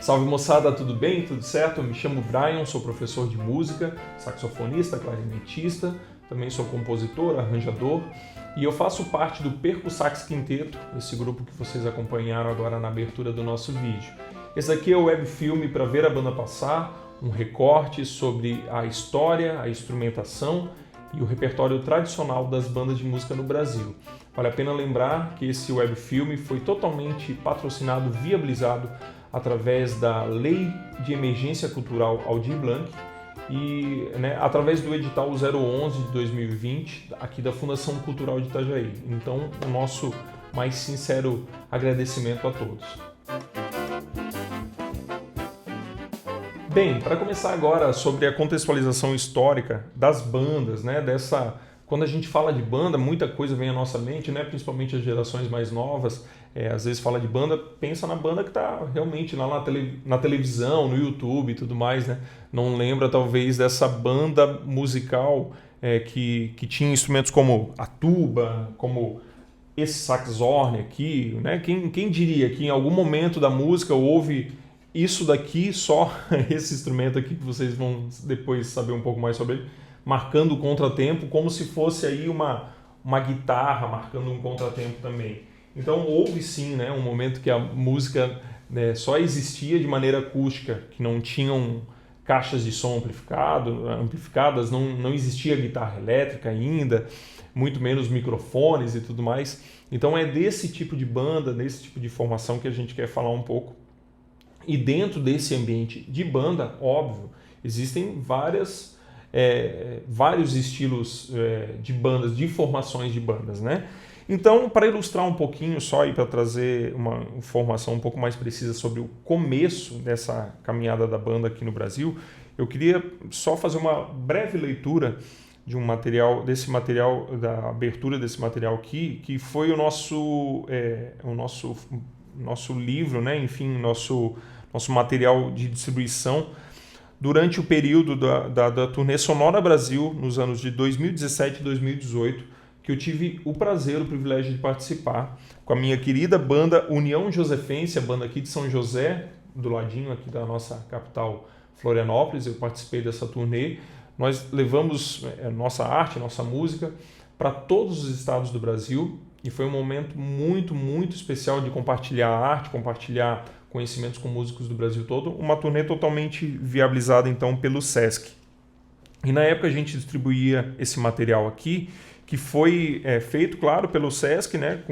Salve moçada, tudo bem? Tudo certo? Eu me chamo Brian, sou professor de música, saxofonista, clarinetista, também sou compositor, arranjador e eu faço parte do Perco Sax Quinteto, esse grupo que vocês acompanharam agora na abertura do nosso vídeo. Esse aqui é o webfilme para ver a banda passar, um recorte sobre a história, a instrumentação e o repertório tradicional das bandas de música no Brasil. Vale a pena lembrar que esse webfilme foi totalmente patrocinado, viabilizado através da Lei de Emergência Cultural Aldir Blanc e através do edital 011 de 2020 aqui da Fundação Cultural de Itajaí. Então, o nosso mais sincero agradecimento a todos. Bem, para começar agora sobre a contextualização histórica das bandas, quando a gente fala de banda, muita coisa vem à nossa mente, principalmente as gerações mais novas, às vezes fala de banda, pensa na banda que está realmente lá na televisão, no YouTube e tudo mais, Não lembra talvez dessa banda musical que tinha instrumentos como a tuba, como esse saxhorn aqui, Quem diria que em algum momento da música houve isso daqui, só esse instrumento aqui que vocês vão depois saber um pouco mais sobre ele, marcando o contratempo, como se fosse aí uma guitarra marcando um contratempo também. Então houve sim um momento que a música só existia de maneira acústica, que não tinham caixas de som amplificadas, não existia guitarra elétrica ainda, muito menos microfones e tudo mais. Então é desse tipo de banda, desse tipo de formação que a gente quer falar um pouco. E dentro desse ambiente de banda, óbvio, existem vários estilos de bandas, de formações de bandas, Então, para ilustrar um pouquinho só e para trazer uma informação um pouco mais precisa sobre o começo dessa caminhada da banda aqui no Brasil, eu queria só fazer uma breve leitura de um material, da abertura desse material aqui, que foi o nosso livro, né? Enfim, nosso material de distribuição durante o período da turnê Sonora Brasil, nos anos de 2017 e 2018, que eu tive o prazer, o privilégio de participar com a minha querida banda União Josefense, a banda aqui de São José, do ladinho aqui da nossa capital Florianópolis. Eu participei dessa turnê. Nós levamos nossa arte, nossa música para todos os estados do Brasil e foi um momento muito, muito especial de compartilhar arte, compartilhar conhecimentos com músicos do Brasil todo. Uma turnê totalmente viabilizada então pelo Sesc. E na época a gente distribuía esse material aqui, que foi feito, claro, pelo Sesc, né?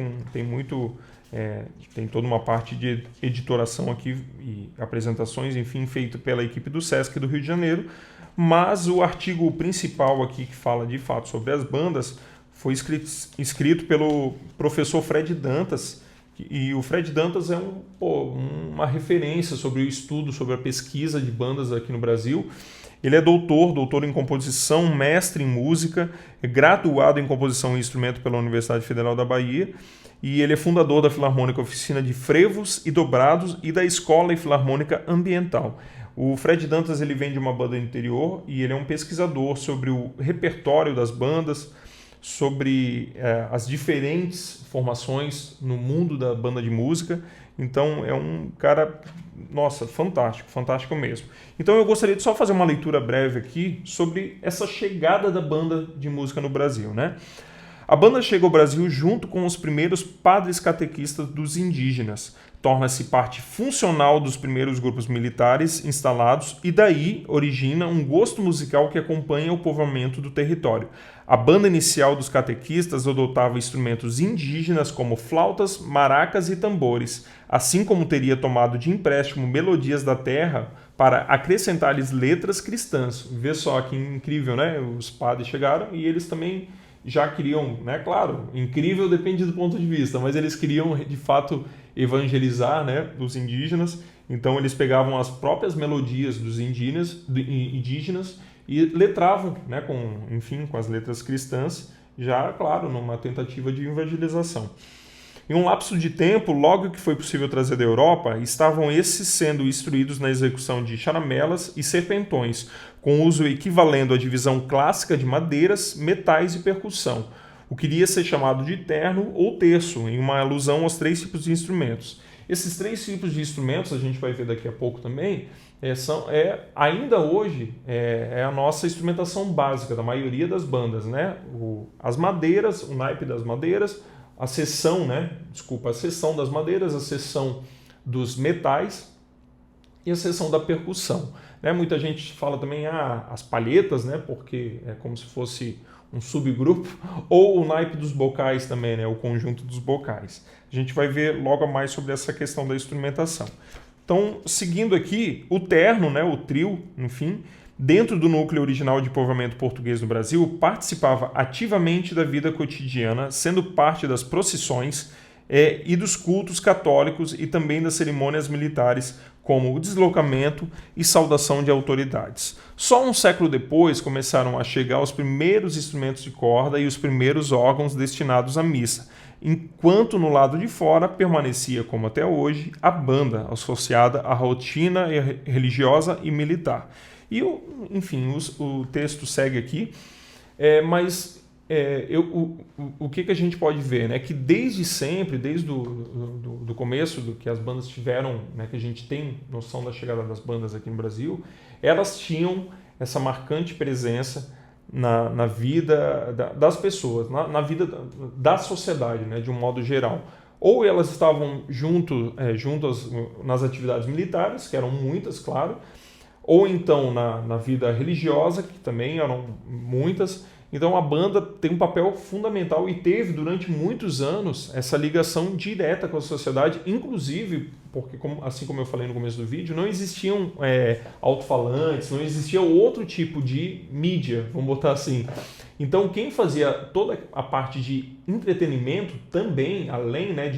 Tem toda uma parte de editoração aqui e apresentações, enfim, feito pela equipe do Sesc do Rio de Janeiro, mas o artigo principal aqui que fala de fato sobre as bandas foi escrito pelo professor Fred Dantas, e o Fred Dantas é uma referência sobre o estudo, sobre a pesquisa de bandas aqui no Brasil. Ele é doutor em composição, mestre em música, é graduado em composição e instrumento pela Universidade Federal da Bahia, e ele é fundador da Filarmônica Oficina de Frevos e Dobrados e da Escola e Filarmônica Ambiental. O Fred Dantas ele vem de uma banda do interior e ele é um pesquisador sobre o repertório das bandas, sobre as diferentes formações no mundo da banda de música. Então é um cara, nossa, fantástico, fantástico mesmo. Então eu gostaria de só fazer uma leitura breve aqui sobre essa chegada da banda de música no Brasil, né? A banda chega ao Brasil junto com os primeiros padres catequistas dos indígenas, torna-se parte funcional dos primeiros grupos militares instalados e daí origina um gosto musical que acompanha o povoamento do território. A banda inicial dos catequistas adotava instrumentos indígenas como flautas, maracas e tambores, assim como teria tomado de empréstimo melodias da terra para acrescentar-lhes letras cristãs. Vê só que incrível, né? Os padres chegaram e eles também já queriam, né? Claro, incrível depende do ponto de vista, mas eles queriam de fato evangelizar, né, os indígenas. Então eles pegavam as próprias melodias dos indígenas e letravam, né, com as letras cristãs, já, claro, numa tentativa de evangelização. Em um lapso de tempo, logo que foi possível trazer da Europa, estavam esses sendo instruídos na execução de charamelas e serpentões, com uso equivalendo à divisão clássica de madeiras, metais e percussão, o que iria ser chamado de terno ou terço, em uma alusão aos 3 tipos de instrumentos. Esses 3 tipos de instrumentos, a gente vai ver daqui a pouco também, ainda hoje é a nossa instrumentação básica da maioria das bandas, né? As madeiras, o naipe das madeiras, a seção das madeiras, a seção dos metais e a seção da percussão. Né? Muita gente fala também as palhetas, né? Porque é como se fosse um subgrupo, ou o naipe dos bocais também, né? O conjunto dos bocais. A gente vai ver logo mais sobre essa questão da instrumentação. Então, seguindo aqui, o terno, né? O trio, enfim, dentro do núcleo original de povoamento português no Brasil, participava ativamente da vida cotidiana, sendo parte das procissões e dos cultos católicos e também das cerimônias militares, como o deslocamento e saudação de autoridades. Só um século depois começaram a chegar os primeiros instrumentos de corda e os primeiros órgãos destinados à missa, enquanto no lado de fora permanecia, como até hoje, a banda, associada à rotina religiosa e militar. E, enfim, o texto segue aqui, o que a gente pode ver, né? Que desde sempre, desde do começo do que as bandas tiveram, né? Que a gente tem noção da chegada das bandas aqui no Brasil, elas tinham essa marcante presença na vida das pessoas, na vida da sociedade, né? De um modo geral. Ou elas estavam juntas nas atividades militares, que eram muitas, claro, ou então na vida religiosa, que também eram muitas. Então a banda tem um papel fundamental e teve durante muitos anos essa ligação direta com a sociedade, inclusive porque, assim como eu falei no começo do vídeo, não existiam alto-falantes, não existia outro tipo de mídia, vamos botar assim. Então quem fazia toda a parte de entretenimento também, além, né,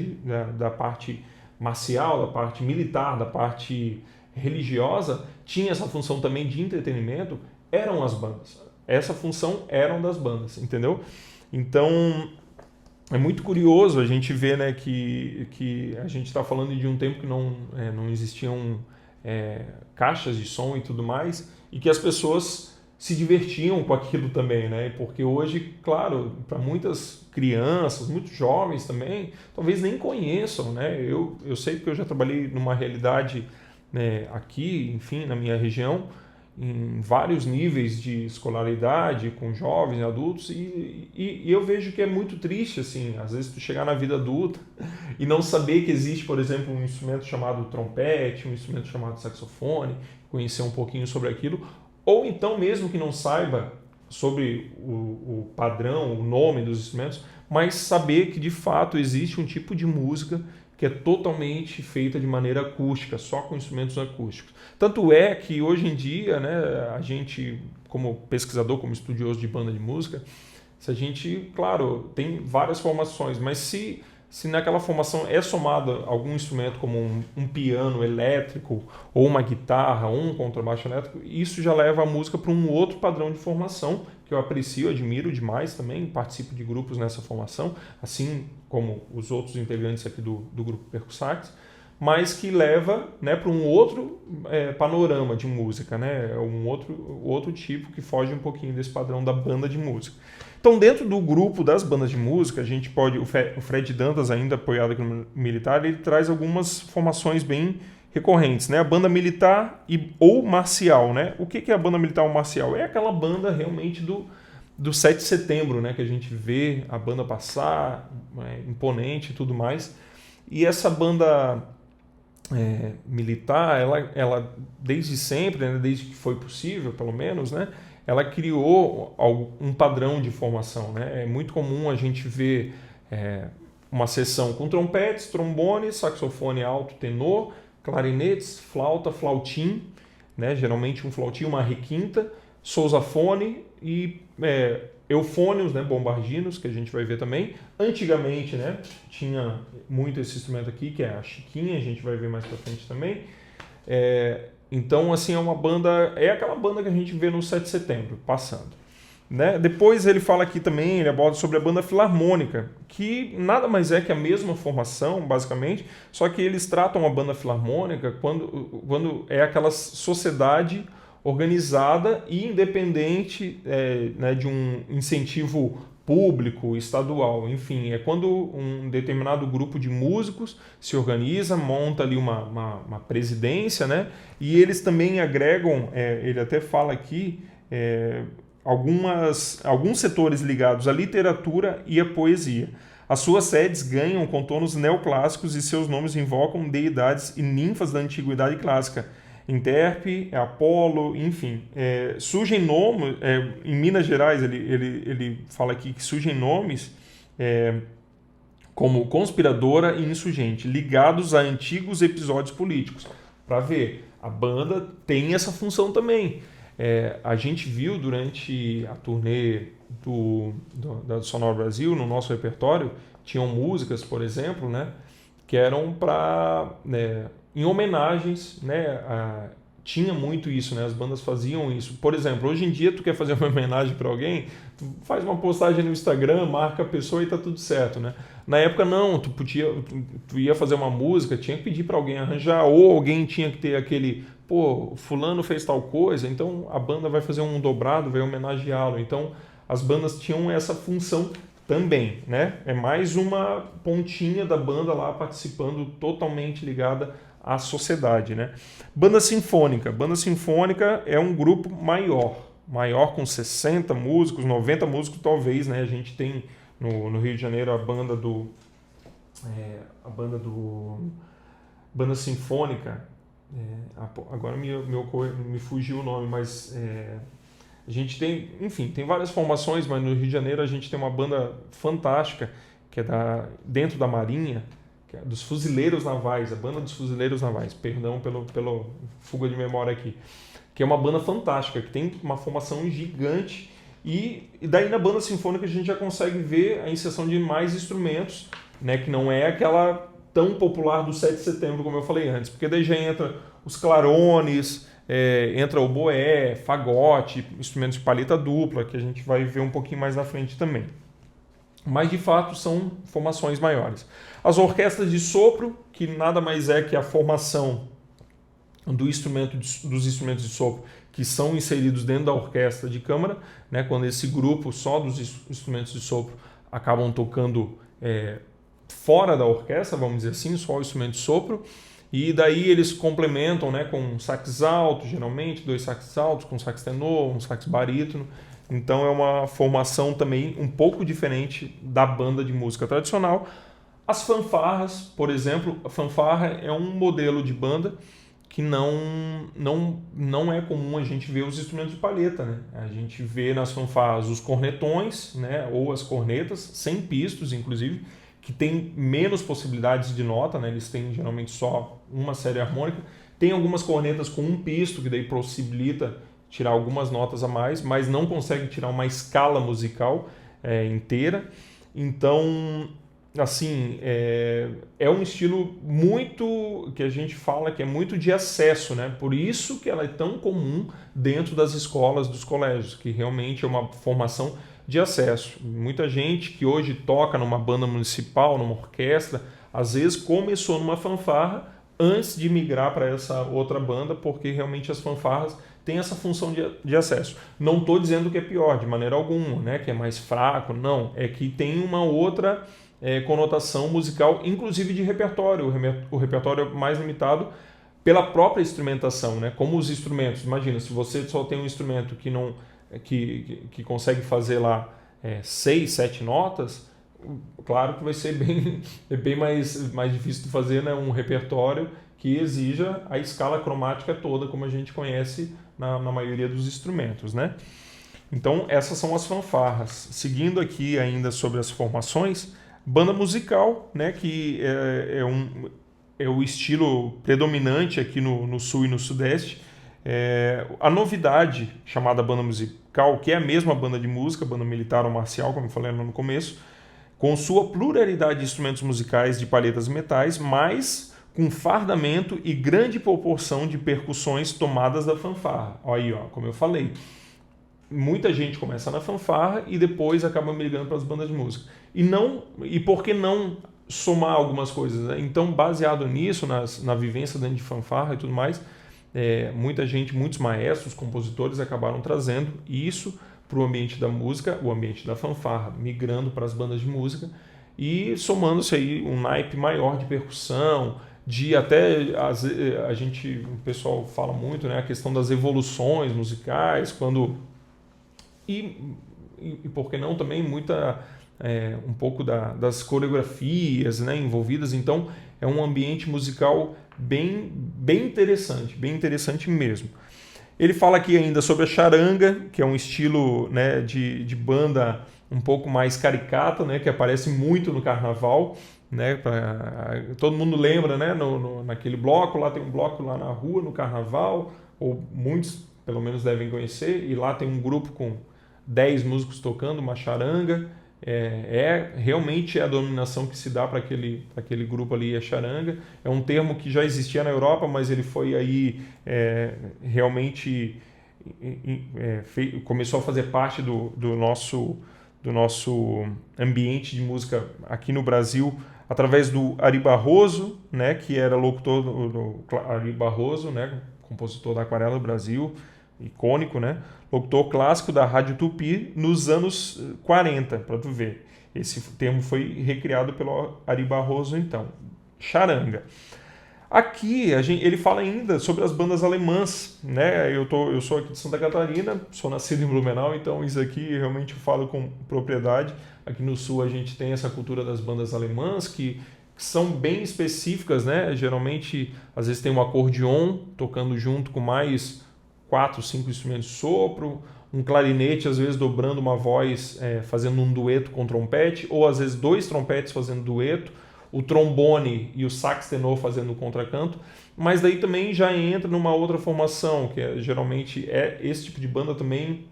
da parte marcial, da parte militar, da parte religiosa, tinha essa função também de entretenimento, eram as bandas. Essa função eram das bandas, entendeu? Então é muito curioso a gente ver, né, que a gente está falando de um tempo que não existiam caixas de som e tudo mais, e que as pessoas se divertiam com aquilo também, né? Porque hoje, claro, para muitas crianças, muitos jovens também, talvez nem conheçam, né? Eu sei porque eu já trabalhei numa realidade, né, aqui, enfim, na minha região, em vários níveis de escolaridade, com jovens, adultos, e eu vejo que é muito triste, assim, às vezes tu chegar na vida adulta e não saber que existe, por exemplo, um instrumento chamado trompete, um instrumento chamado saxofone, conhecer um pouquinho sobre aquilo, ou então mesmo que não saiba sobre o padrão, o nome dos instrumentos, mas saber que de fato existe um tipo de música que é totalmente feita de maneira acústica, só com instrumentos acústicos. Tanto é que hoje em dia, né, a gente, como pesquisador, como estudioso de banda de música, se a gente, claro, tem várias formações, mas se naquela formação é somado algum instrumento como um piano elétrico, ou uma guitarra, ou um contrabaixo elétrico, isso já leva a música para um outro padrão de formação, que eu aprecio, admiro demais também, participo de grupos nessa formação, assim como os outros integrantes aqui do grupo Percussax, mas que leva, né, para um outro panorama de música, né, um outro tipo que foge um pouquinho desse padrão da banda de música. Então, dentro do grupo das bandas de música, a gente pode, o Fred Dantas, ainda apoiado aqui no militar, ele traz algumas formações bem recorrentes, né? A banda militar ou marcial, né? O que é a banda militar ou marcial? É aquela banda realmente do 7 de setembro, né? Que a gente vê a banda passar, imponente e tudo mais. E essa banda militar, ela desde sempre, né? Desde que foi possível, pelo menos, né? Ela criou um padrão de formação, né? É muito comum a gente ver uma seção com trompetes, trombones, saxofone alto, tenor, clarinetes, flauta, flautim, né? Geralmente um flautim, uma requinta, sousafone e eufônios, né? Bombardinos, que a gente vai ver também. Antigamente, né? Tinha muito esse instrumento aqui, que é a chiquinha, a gente vai ver mais pra frente também. Então, assim, é aquela banda que a gente vê no 7 de setembro, passando. Né? Depois ele fala aqui também, ele aborda sobre a banda filarmônica, que nada mais é que a mesma formação, basicamente, só que eles tratam a banda filarmônica quando é aquela sociedade organizada e independente né, de um incentivo público, estadual, enfim, é quando um determinado grupo de músicos se organiza, monta ali uma presidência, né? E eles também agregam, ele até fala aqui, alguns setores ligados à literatura e à poesia. As suas sedes ganham contornos neoclássicos e seus nomes invocam deidades e ninfas da antiguidade clássica. Interpe, Apolo, enfim. Surgem nomes, em Minas Gerais ele fala aqui que surgem nomes como conspiradora e insurgente, ligados a antigos episódios políticos. Para ver, a banda tem essa função também. A gente viu durante a turnê da Sonora Brasil, no nosso repertório, tinham músicas, por exemplo, né, que eram em homenagens, né, tinha muito isso, né, as bandas faziam isso. Por exemplo, hoje em dia tu quer fazer uma homenagem para alguém, tu faz uma postagem no Instagram, marca a pessoa e tá tudo certo, né? Na época não, tu ia fazer uma música, tinha que pedir para alguém arranjar, ou alguém tinha que ter aquele, pô, fulano fez tal coisa, então a banda vai fazer um dobrado, vai homenageá-lo. Então as bandas tinham essa função também, né? É mais uma pontinha da banda lá participando, totalmente ligada à sociedade, né? Banda sinfônica. Banda sinfônica é um grupo maior com 60 músicos, 90 músicos talvez, né? A gente tem no Rio de Janeiro a banda banda sinfônica. Agora me fugiu o nome, mas A gente tem, enfim, tem várias formações, mas no Rio de Janeiro a gente tem uma banda fantástica, que é dentro da Marinha, que é dos Fuzileiros Navais, a banda dos Fuzileiros Navais, perdão pelo fuga de memória aqui, que é uma banda fantástica, que tem uma formação gigante, e daí na banda sinfônica a gente já consegue ver a inserção de mais instrumentos, né, que não é aquela tão popular do 7 de setembro, como eu falei antes, porque daí já entra os clarones, entra o boé, fagote, instrumentos de palheta dupla, que a gente vai ver um pouquinho mais na frente também. Mas, de fato, são formações maiores. As orquestras de sopro, que nada mais é que a formação dos instrumentos de sopro que são inseridos dentro da orquestra de câmara, né, quando esse grupo só dos instrumentos de sopro acabam tocando fora da orquestra, vamos dizer assim, só o instrumento de sopro, e daí eles complementam, né, com um sax alto, geralmente, 2 sax altos, com sax tenor, um sax barítono. Então é uma formação também um pouco diferente da banda de música tradicional. As fanfarras, por exemplo, a fanfarra é um modelo de banda que não é comum a gente ver os instrumentos de palheta, né? A gente vê nas fanfarras os cornetões, né, ou as cornetas, sem pistos, inclusive, que tem menos possibilidades de nota, né? Eles têm geralmente só uma série harmônica. Tem algumas cornetas com um pisto, que daí possibilita tirar algumas notas a mais, mas não consegue tirar uma escala musical inteira. Então, assim, é um estilo muito, que a gente fala que é muito de acesso, né? Por isso que ela é tão comum dentro das escolas, dos colégios, que realmente é uma formação de acesso. Muita gente que hoje toca numa banda municipal, numa orquestra, às vezes começou numa fanfarra antes de migrar para essa outra banda, porque realmente as fanfarras têm essa função de acesso. Não estou dizendo que é pior, de maneira alguma, né? Que é mais fraco, não. É que tem uma outra conotação musical, inclusive de repertório. O repertório é mais limitado pela própria instrumentação, né? Como os instrumentos, imagina, se você só tem um instrumento que consegue fazer lá 6, 7 notas, claro que vai ser bem mais difícil de fazer, né, um repertório que exija a escala cromática toda, como a gente conhece na maioria dos instrumentos, né? Então, essas são as fanfarras. Seguindo aqui ainda sobre as formações, banda musical, né, que é o estilo predominante aqui no Sul e no Sudeste. A novidade, chamada banda musical, que é a mesma banda de música, banda militar ou marcial, como eu falei no começo, com sua pluralidade de instrumentos musicais de palhetas e metais, mas com fardamento e grande proporção de percussões tomadas da fanfarra. Olha aí, como eu falei, muita gente começa na fanfarra e depois acaba migrando para as bandas de música. E por que não somar algumas coisas, né? Então, baseado nisso, na vivência dentro de fanfarra e tudo mais, muitos maestros, compositores acabaram trazendo isso para o ambiente da música, o ambiente da fanfarra, migrando para as bandas de música e somando-se aí um naipe maior de percussão, de até o pessoal fala muito, né, a questão das evoluções musicais, e por que não também um pouco das coreografias, né, envolvidas. Então é um ambiente musical bem interessante mesmo. Ele fala aqui ainda sobre a charanga, que é um estilo, né, de banda um pouco mais caricata, né, que aparece muito no carnaval, né, todo mundo lembra, né, naquele bloco, lá tem um bloco lá na rua, no carnaval, ou muitos pelo menos devem conhecer, e lá tem um grupo com 10 músicos tocando uma charanga. Realmente a denominação que se dá para aquele grupo ali é charanga. É um termo que já existia na Europa, mas ele foi aí realmente começou a fazer parte do nosso ambiente de música aqui no Brasil através do Ari Barroso, né, que era locutor do Ari Barroso, né, compositor da Aquarela do Brasil, icônico, né? Locutor clássico da Rádio Tupi nos anos 40, para tu ver. Esse termo foi recriado pelo Ari Barroso, então. Charanga. Aqui ele fala ainda sobre as bandas alemãs, né? Eu sou aqui de Santa Catarina, sou nascido em Blumenau, então isso aqui realmente eu falo com propriedade. Aqui no Sul a gente tem essa cultura das bandas alemãs que são bem específicas, né? Geralmente, às vezes tem um acordeon tocando junto com mais 4, 5 instrumentos de sopro, um clarinete às vezes dobrando uma voz, fazendo um dueto com trompete, ou às vezes dois trompetes fazendo dueto, o trombone e o sax tenor fazendo o contracanto, mas daí também já entra numa outra formação, que geralmente esse tipo de banda também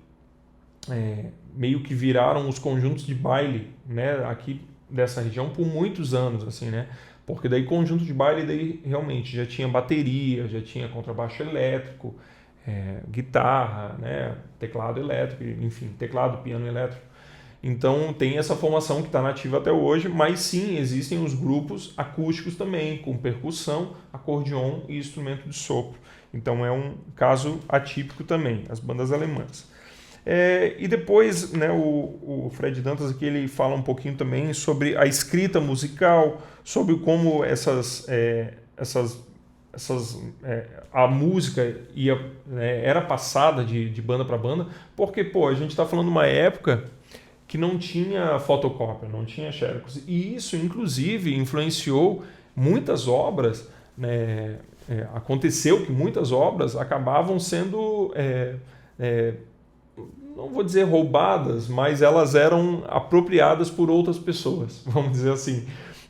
meio que viraram os conjuntos de baile, né, aqui dessa região por muitos anos, assim, né, porque daí conjunto de baile daí realmente já tinha bateria, já tinha contrabaixo elétrico, guitarra, né, teclado elétrico, enfim, teclado, piano elétrico. Então tem essa formação que está nativa até hoje, mas sim, existem os grupos acústicos também, com percussão, acordeon e instrumento de sopro. Então é um caso atípico também, as bandas alemãs. E depois, né, o Fred Dantas aqui ele fala um pouquinho também sobre a escrita musical, sobre como a música era passada de banda para banda, porque a gente está falando de uma época que não tinha fotocópia, não tinha xerox, e isso inclusive influenciou muitas obras, né, aconteceu que muitas obras acabavam sendo não vou dizer roubadas, mas elas eram apropriadas por outras pessoas, vamos dizer assim.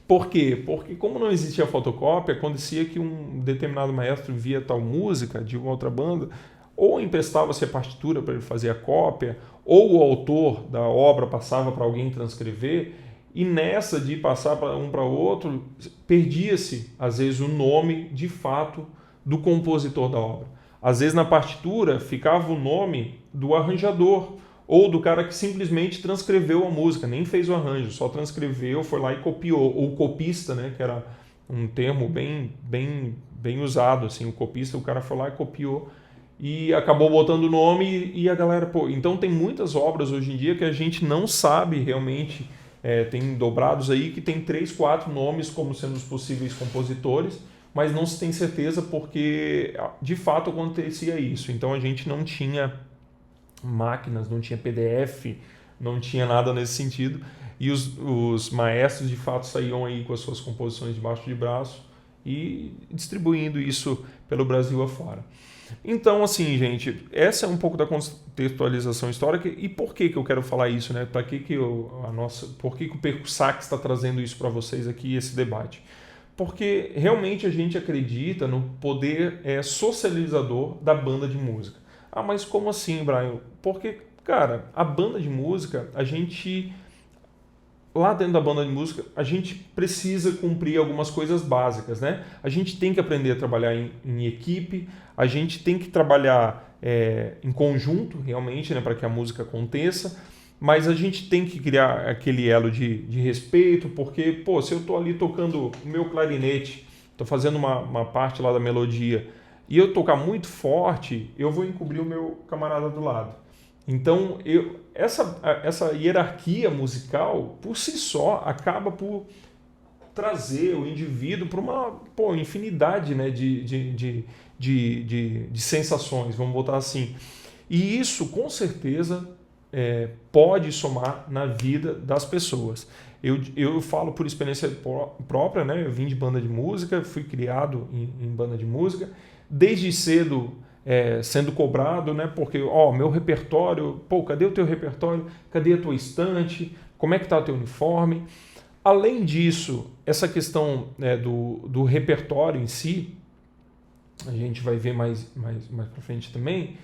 Por quê? Porque como não existia fotocópia, acontecia que um determinado maestro via tal música de uma outra banda, ou emprestava-se a partitura para ele fazer a cópia, ou o autor da obra passava para alguém transcrever, e nessa de passar para um para outro, perdia-se, às vezes, o nome, de fato, do compositor da obra. Às vezes, na partitura, ficava o nome do arranjador, ou do cara que simplesmente transcreveu a música, nem fez o arranjo, só transcreveu, foi lá e copiou, ou copista, né, que era um termo bem usado, assim, o copista, o cara foi lá e copiou, e acabou botando o nome e a galera... Então tem muitas obras hoje em dia que a gente não sabe realmente, tem dobrados aí que tem 3, 4 nomes como sendo os possíveis compositores, mas não se tem certeza porque de fato acontecia isso. Então a gente não tinha máquinas, não tinha PDF, não tinha nada nesse sentido, e os maestros de fato saíam aí com as suas composições debaixo de braço e distribuindo isso pelo Brasil afora. Então, assim, gente, essa é um pouco da contextualização histórica. E por que eu quero falar isso, né? Por que o Percussax está trazendo isso para vocês aqui, esse debate? Porque realmente a gente acredita no poder socializador da banda de música. Ah, mas como assim, Brian? Porque, cara, a banda de música, lá dentro da banda de música, a gente precisa cumprir algumas coisas básicas, né? A gente tem que aprender a trabalhar em equipe, a gente tem que trabalhar em conjunto, realmente, né, para que a música aconteça, mas a gente tem que criar aquele elo de respeito, porque, se eu estou ali tocando o meu clarinete, estou fazendo uma parte lá da melodia, e eu tocar muito forte, eu vou encobrir o meu camarada do lado. Então, essa hierarquia musical, por si só, acaba por trazer o indivíduo para uma infinidade, né, de sensações, vamos botar assim. E isso, com certeza, pode somar na vida das pessoas. Eu falo por experiência própria, né? Eu vim de banda de música, fui criado em banda de música, desde cedo sendo cobrado, né? Porque, meu repertório, cadê o teu repertório? Cadê a tua estante? Como é que está o teu uniforme? Além disso, essa questão do repertório em si, a gente vai ver mais para frente também,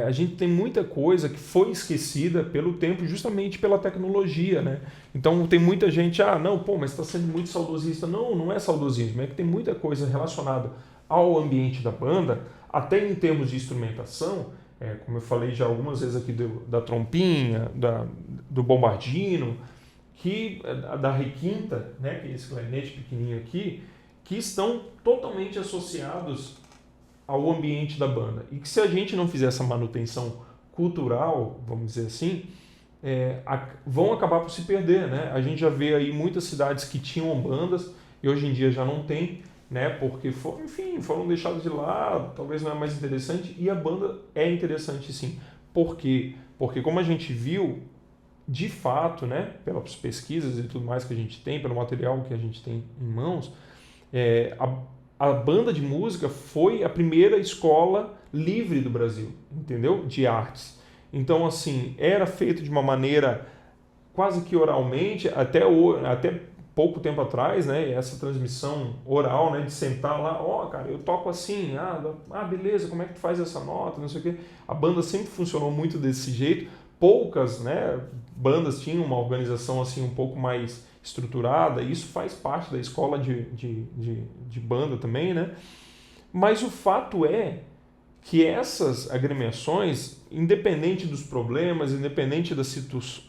a gente tem muita coisa que foi esquecida pelo tempo, justamente pela tecnologia, né? Então tem muita gente, mas está sendo muito saudosista. Não, não é saudosismo, é que tem muita coisa relacionada ao ambiente da banda, até em termos de instrumentação, como eu falei já algumas vezes aqui da trompinha, do bombardino, da requinta, né, que é esse clarinete pequenininho aqui, que estão totalmente associados ao ambiente da banda. E que se a gente não fizer essa manutenção cultural, vamos dizer assim, vão acabar por se perder, né? A gente já vê aí muitas cidades que tinham bandas e hoje em dia já não tem, né? Porque foram deixadas de lado, talvez não é mais interessante, e a banda é interessante sim. Por quê? Porque como a gente viu, de fato, né, pelas pesquisas e tudo mais que a gente tem, pelo material que a gente tem em mãos, a banda de música foi a primeira escola livre do Brasil, entendeu? De artes. Então, assim, era feito de uma maneira quase que oralmente, até pouco tempo atrás, né, essa transmissão oral, né, de sentar lá, cara, eu toco assim, beleza, como é que tu faz essa nota, não sei o quê. A banda sempre funcionou muito desse jeito. Poucas, né, bandas tinham uma organização assim um pouco mais estruturada, e isso faz parte da escola de banda também, né? Mas o fato é que essas agremiações, independente dos problemas, independente das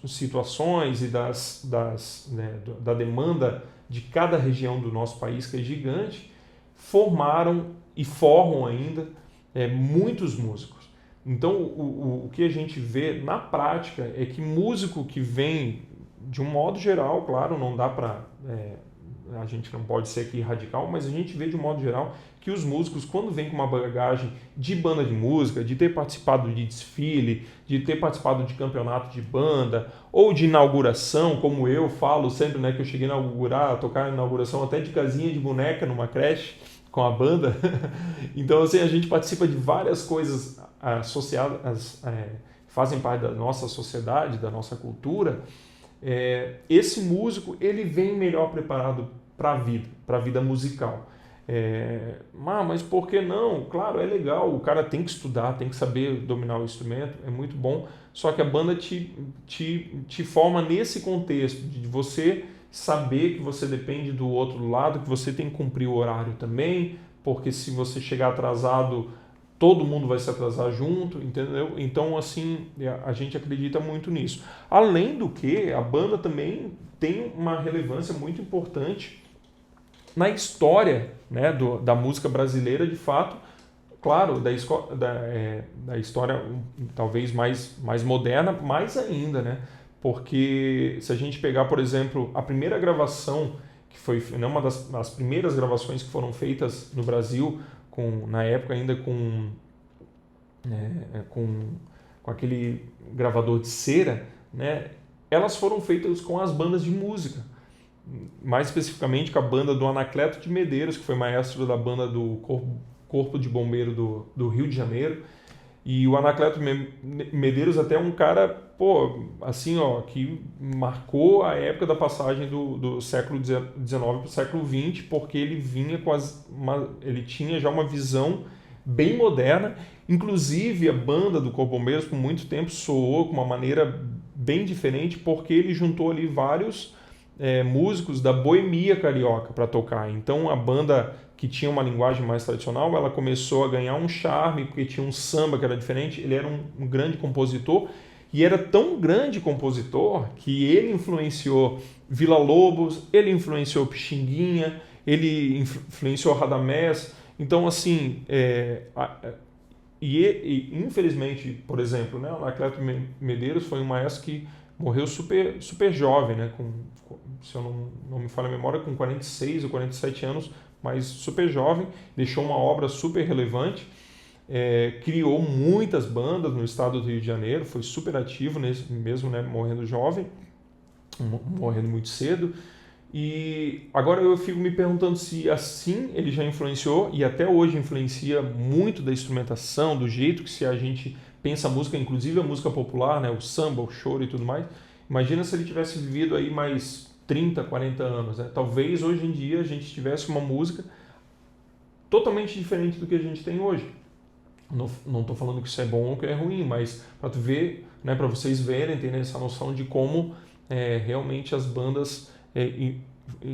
situações e da demanda de cada região do nosso país, que é gigante, formaram e formam ainda muitos músicos. Então, o que a gente vê na prática é que músico que vem, de um modo geral, claro, não dá para... a gente não pode ser aqui radical, mas a gente vê de um modo geral que os músicos, quando vêm com uma bagagem de banda de música, de ter participado de desfile, de ter participado de campeonato de banda, ou de inauguração, como eu falo sempre, né, que eu cheguei a inaugurar, a tocar na inauguração até de casinha de boneca numa creche com a banda. Então, assim, a gente participa de várias coisas associadas, fazem parte da nossa sociedade, da nossa cultura. Esse músico, ele vem melhor preparado para a vida musical. Mas por que não? Claro, é legal, o cara tem que estudar, tem que saber dominar o instrumento, é muito bom, só que a banda te forma nesse contexto, de você saber que você depende do outro lado, que você tem que cumprir o horário também, porque se você chegar atrasado, todo mundo vai se atrasar junto, entendeu? Então, assim, a gente acredita muito nisso. Além do que, a banda também tem uma relevância muito importante na história, né, da música brasileira, de fato, claro, da história talvez mais moderna, mais ainda, né? Porque se a gente pegar, por exemplo, a primeira gravação, que foi uma das primeiras gravações que foram feitas no Brasil, na época ainda com aquele gravador de cera, né? Elas foram feitas com as bandas de música. Mais especificamente com a banda do Anacleto de Medeiros, que foi maestro da banda do Corpo de Bombeiro do Rio de Janeiro. E o Anacleto Medeiros até é um cara, assim, que marcou a época da passagem do século XIX para o século XX, porque ele vinha ele tinha já uma visão bem moderna. Inclusive, a banda do Corpo de Bombeiros, por muito tempo, soou com uma maneira bem diferente, porque ele juntou ali vários músicos da boemia carioca para tocar. Então, a banda que tinha uma linguagem mais tradicional, ela começou a ganhar um charme, porque tinha um samba que era diferente. Ele era um grande compositor, e era tão grande compositor que ele influenciou Villa-Lobos, ele influenciou Pixinguinha, ele influenciou Radamés. Então, assim, infelizmente, por exemplo, né, o Anacleto Medeiros foi um maestro que morreu super, super jovem, né, se eu não me falha a memória, com 46 ou 47 anos, mas super jovem, deixou uma obra super relevante, criou muitas bandas no estado do Rio de Janeiro, foi super ativo mesmo, né, morrendo jovem, morrendo muito cedo. E agora eu fico me perguntando se assim ele já influenciou, e até hoje influencia muito da instrumentação, do jeito que se a gente pensa a música, inclusive a música popular, né, o samba, o choro e tudo mais. Imagina se ele tivesse vivido aí mais 30, 40 anos. Né? Talvez hoje em dia a gente tivesse uma música totalmente diferente do que a gente tem hoje. Não estou falando que isso é bom ou que é ruim, mas para tu ver, né, para vocês verem, terem essa noção de como realmente as bandas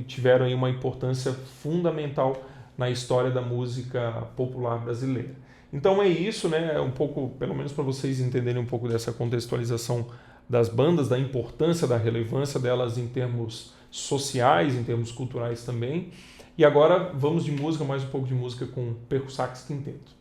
tiveram aí uma importância fundamental na história da música popular brasileira. Então é isso, né? Um pouco, pelo menos para vocês entenderem um pouco dessa contextualização das bandas, da importância, da relevância delas em termos sociais, em termos culturais também. E agora vamos de música, mais um pouco de música com Perco Sax Quinteto.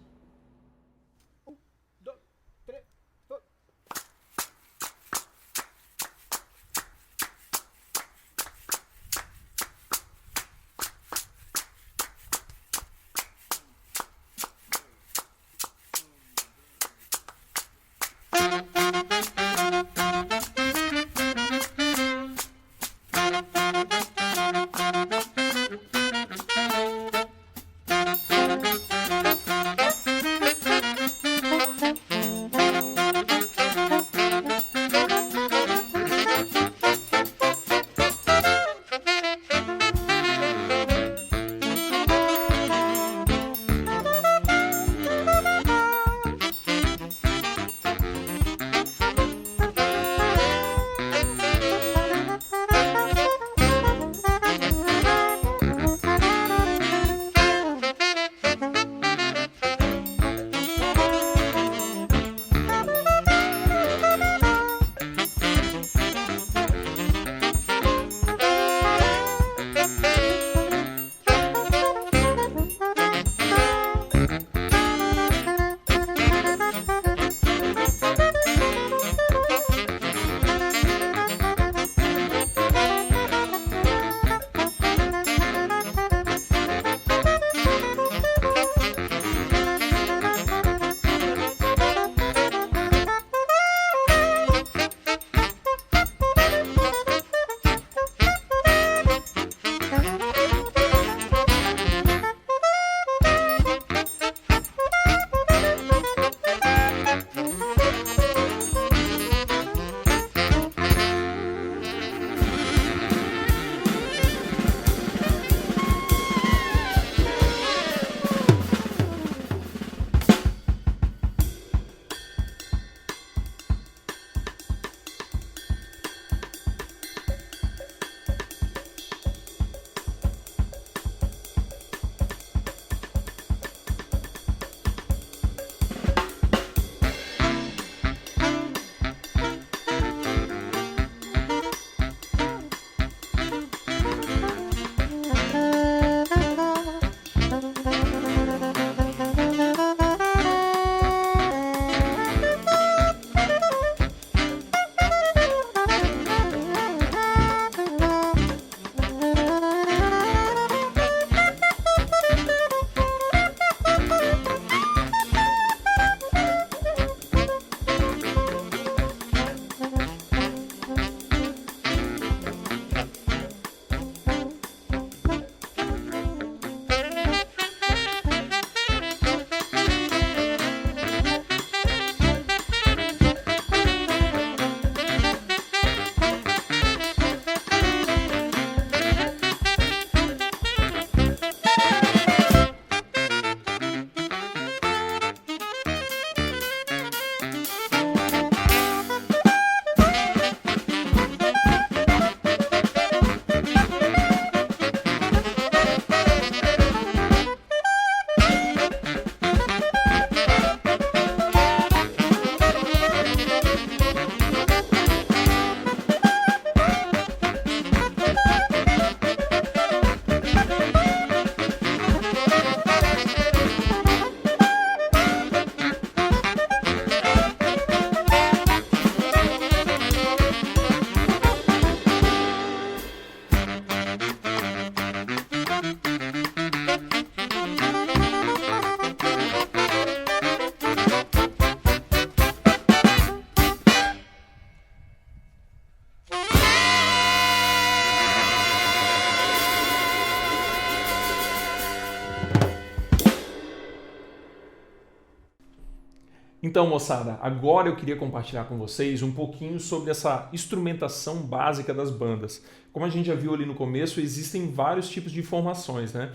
Então, moçada, agora eu queria compartilhar com vocês um pouquinho sobre essa instrumentação básica das bandas. Como a gente já viu ali no começo, existem vários tipos de formações, né?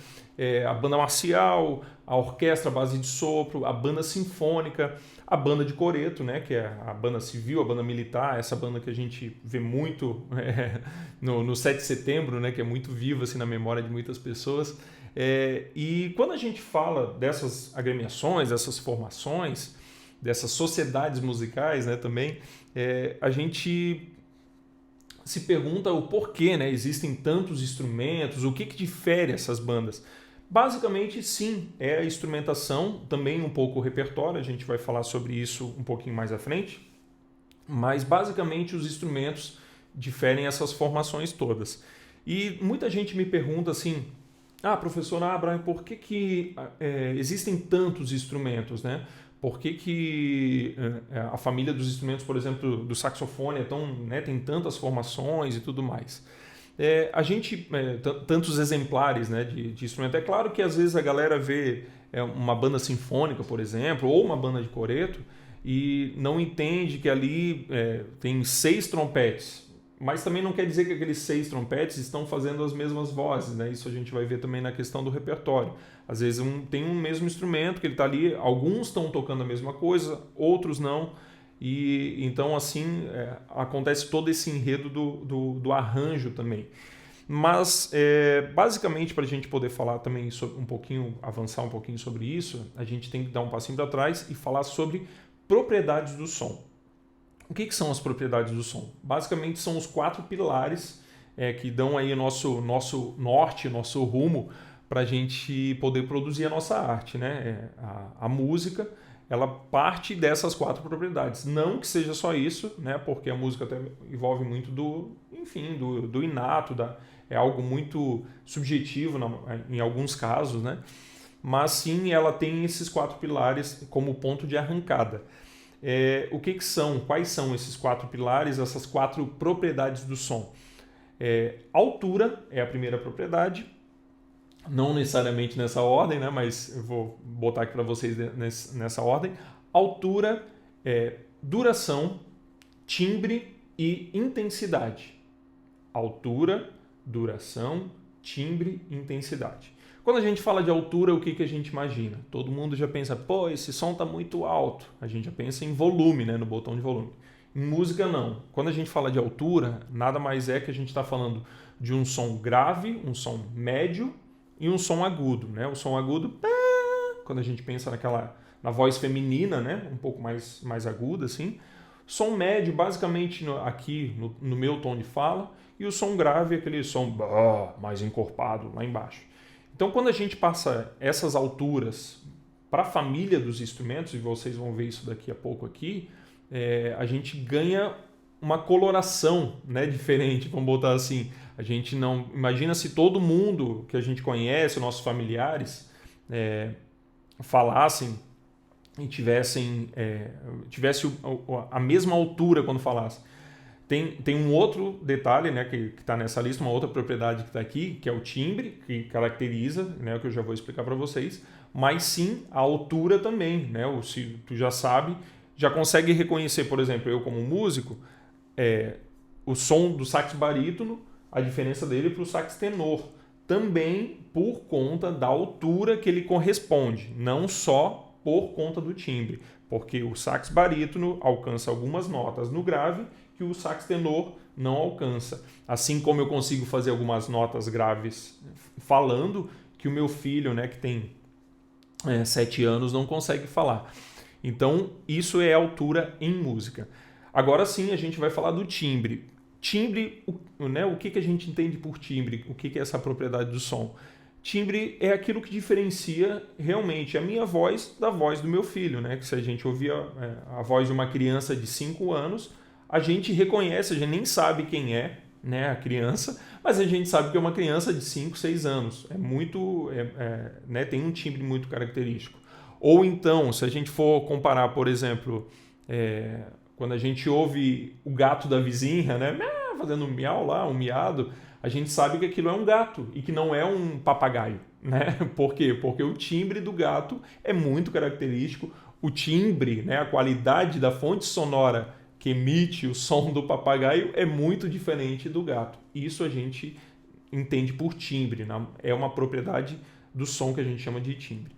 A banda marcial, a orquestra à base de sopro, a banda sinfônica, a banda de coreto, né? Que é a banda civil, a banda militar, essa banda que a gente vê muito no 7 de setembro, né? Que é muito viva assim, na memória de muitas pessoas. E quando a gente fala dessas agremiações, dessas formações, dessas sociedades musicais, né, também, a gente se pergunta o porquê, né, existem tantos instrumentos, o que difere essas bandas. Basicamente, sim, é a instrumentação, também um pouco o repertório, a gente vai falar sobre isso um pouquinho mais à frente, mas basicamente os instrumentos diferem essas formações todas. E muita gente me pergunta assim, professor Abraham, por que existem tantos instrumentos, né? Por que a família dos instrumentos, por exemplo, do saxofone tem tantas formações e tudo mais? Tantos exemplares, né, de instrumento. É claro que às vezes a galera vê uma banda sinfônica, por exemplo, ou uma banda de coreto e não entende que ali tem 6 trompetes. Mas também não quer dizer que aqueles 6 trompetes estão fazendo as mesmas vozes, né? Isso a gente vai ver também na questão do repertório. Às vezes tem um mesmo instrumento que ele está ali, alguns estão tocando a mesma coisa, outros não. E então assim acontece todo esse enredo do arranjo também. Mas basicamente para a gente poder falar também sobre, avançar um pouquinho sobre isso, a gente tem que dar um passinho para trás e falar sobre propriedades do som. O que são as propriedades do som? Basicamente são os 4 pilares que dão aí o nosso norte, nosso rumo para a gente poder produzir a nossa arte, né? A música, ela parte dessas 4 propriedades. Não que seja só isso, né? Porque a música até envolve muito do inato, é algo muito subjetivo em alguns casos, né? Mas sim, ela tem esses 4 pilares como ponto de arrancada. Quais são esses 4 pilares, essas 4 propriedades do som? Altura é a primeira propriedade, não necessariamente nessa ordem, né, mas eu vou botar aqui para vocês nessa ordem. Altura, duração, timbre e intensidade. Altura, duração, timbre e intensidade. Quando a gente fala de altura, o que a gente imagina? Todo mundo já pensa, esse som está muito alto. A gente já pensa em volume, né, no botão de volume. Em música, não. Quando a gente fala de altura, nada mais é que a gente está falando de um som grave, um som médio e um som agudo. Né? O som agudo, quando a gente pensa na voz feminina, né, um pouco mais aguda, assim. Som médio, basicamente, aqui no meu tom de fala. E o som grave, aquele som mais encorpado lá embaixo. Então, quando a gente passa essas alturas para a família dos instrumentos, e vocês vão ver isso daqui a pouco aqui, a gente ganha uma coloração, né, diferente, vamos botar assim. A gente não... Imagina se todo mundo que a gente conhece, nossos familiares, falassem e tivesse a mesma altura quando falassem. Tem um outro detalhe, né, que está nessa lista, uma outra propriedade que está aqui, que é o timbre, que caracteriza, né, que eu já vou explicar para vocês, mas sim a altura também. Né, se tu já sabe, já consegue reconhecer, por exemplo, eu como músico, o som do sax barítono, a diferença dele para o sax tenor, também por conta da altura que ele corresponde, não só por conta do timbre, porque o sax barítono alcança algumas notas no grave que o sax tenor não alcança. Assim como eu consigo fazer algumas notas graves falando, que o meu filho, né, que tem 7 anos, não consegue falar. Então, isso é altura em música. Agora sim, a gente vai falar do timbre. Timbre, né, o que a gente entende por timbre? O que é essa propriedade do som? Timbre é aquilo que diferencia realmente a minha voz da voz do meu filho. Né? Que se a gente ouvir a voz de uma criança de 5 anos, a gente reconhece, a gente nem sabe quem é, né, a criança, mas a gente sabe que é uma criança de 5, 6 anos. Né, tem um timbre muito característico. Ou então, se a gente for comparar, por exemplo, quando a gente ouve o gato da vizinha, né, fazendo um miau lá, um miado, a gente sabe que aquilo é um gato e que não é um papagaio. Né? Por quê? Porque o timbre do gato é muito característico, o timbre, né, a qualidade da fonte sonora que emite o som do papagaio é muito diferente do gato. Isso a gente entende por timbre, né? É uma propriedade do som que a gente chama de timbre.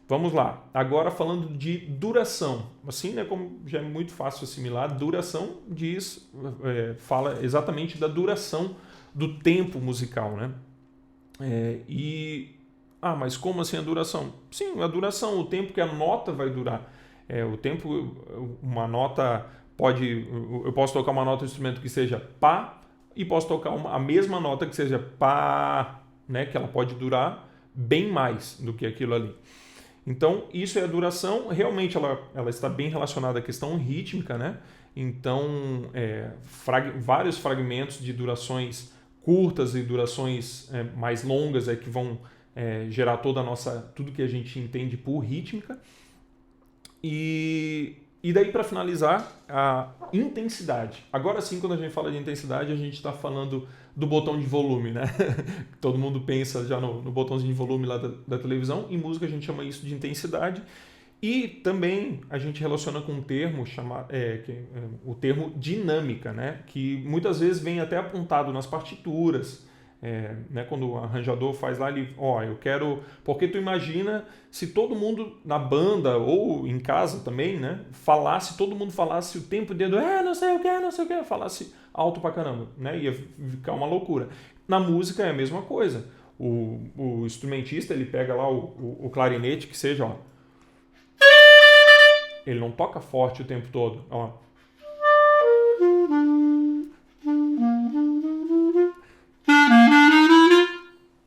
Vamos lá. Agora falando de duração. Assim, né, como já é muito fácil assimilar, duração fala exatamente da duração do tempo musical, né? Mas como assim a duração? Sim, a duração, o tempo que a nota vai durar. O tempo, uma nota eu posso tocar uma nota do instrumento que seja pá e posso tocar a mesma nota que seja pá, né? Que ela pode durar bem mais do que aquilo ali. Então, isso é a duração. Realmente, ela está bem relacionada à questão rítmica, né? Então, vários fragmentos de durações curtas e durações mais longas que vão gerar tudo que a gente entende por rítmica. E daí, para finalizar, a intensidade. Agora sim, quando a gente fala de intensidade, a gente está falando do botão de volume, né? Todo mundo pensa já no botãozinho de volume lá da televisão. Em música a gente chama isso de intensidade. E também a gente relaciona com um termo o termo dinâmica, né? Que muitas vezes vem até apontado nas partituras. Né, quando o arranjador faz lá, eu quero... Porque tu imagina se todo mundo na banda ou em casa também, né, todo mundo falasse o tempo inteiro, não sei o que, falasse alto pra caramba, né, ia ficar uma loucura. Na música é a mesma coisa. O instrumentista, ele pega lá o clarinete, que seja, ó, ele não toca forte o tempo todo, ó.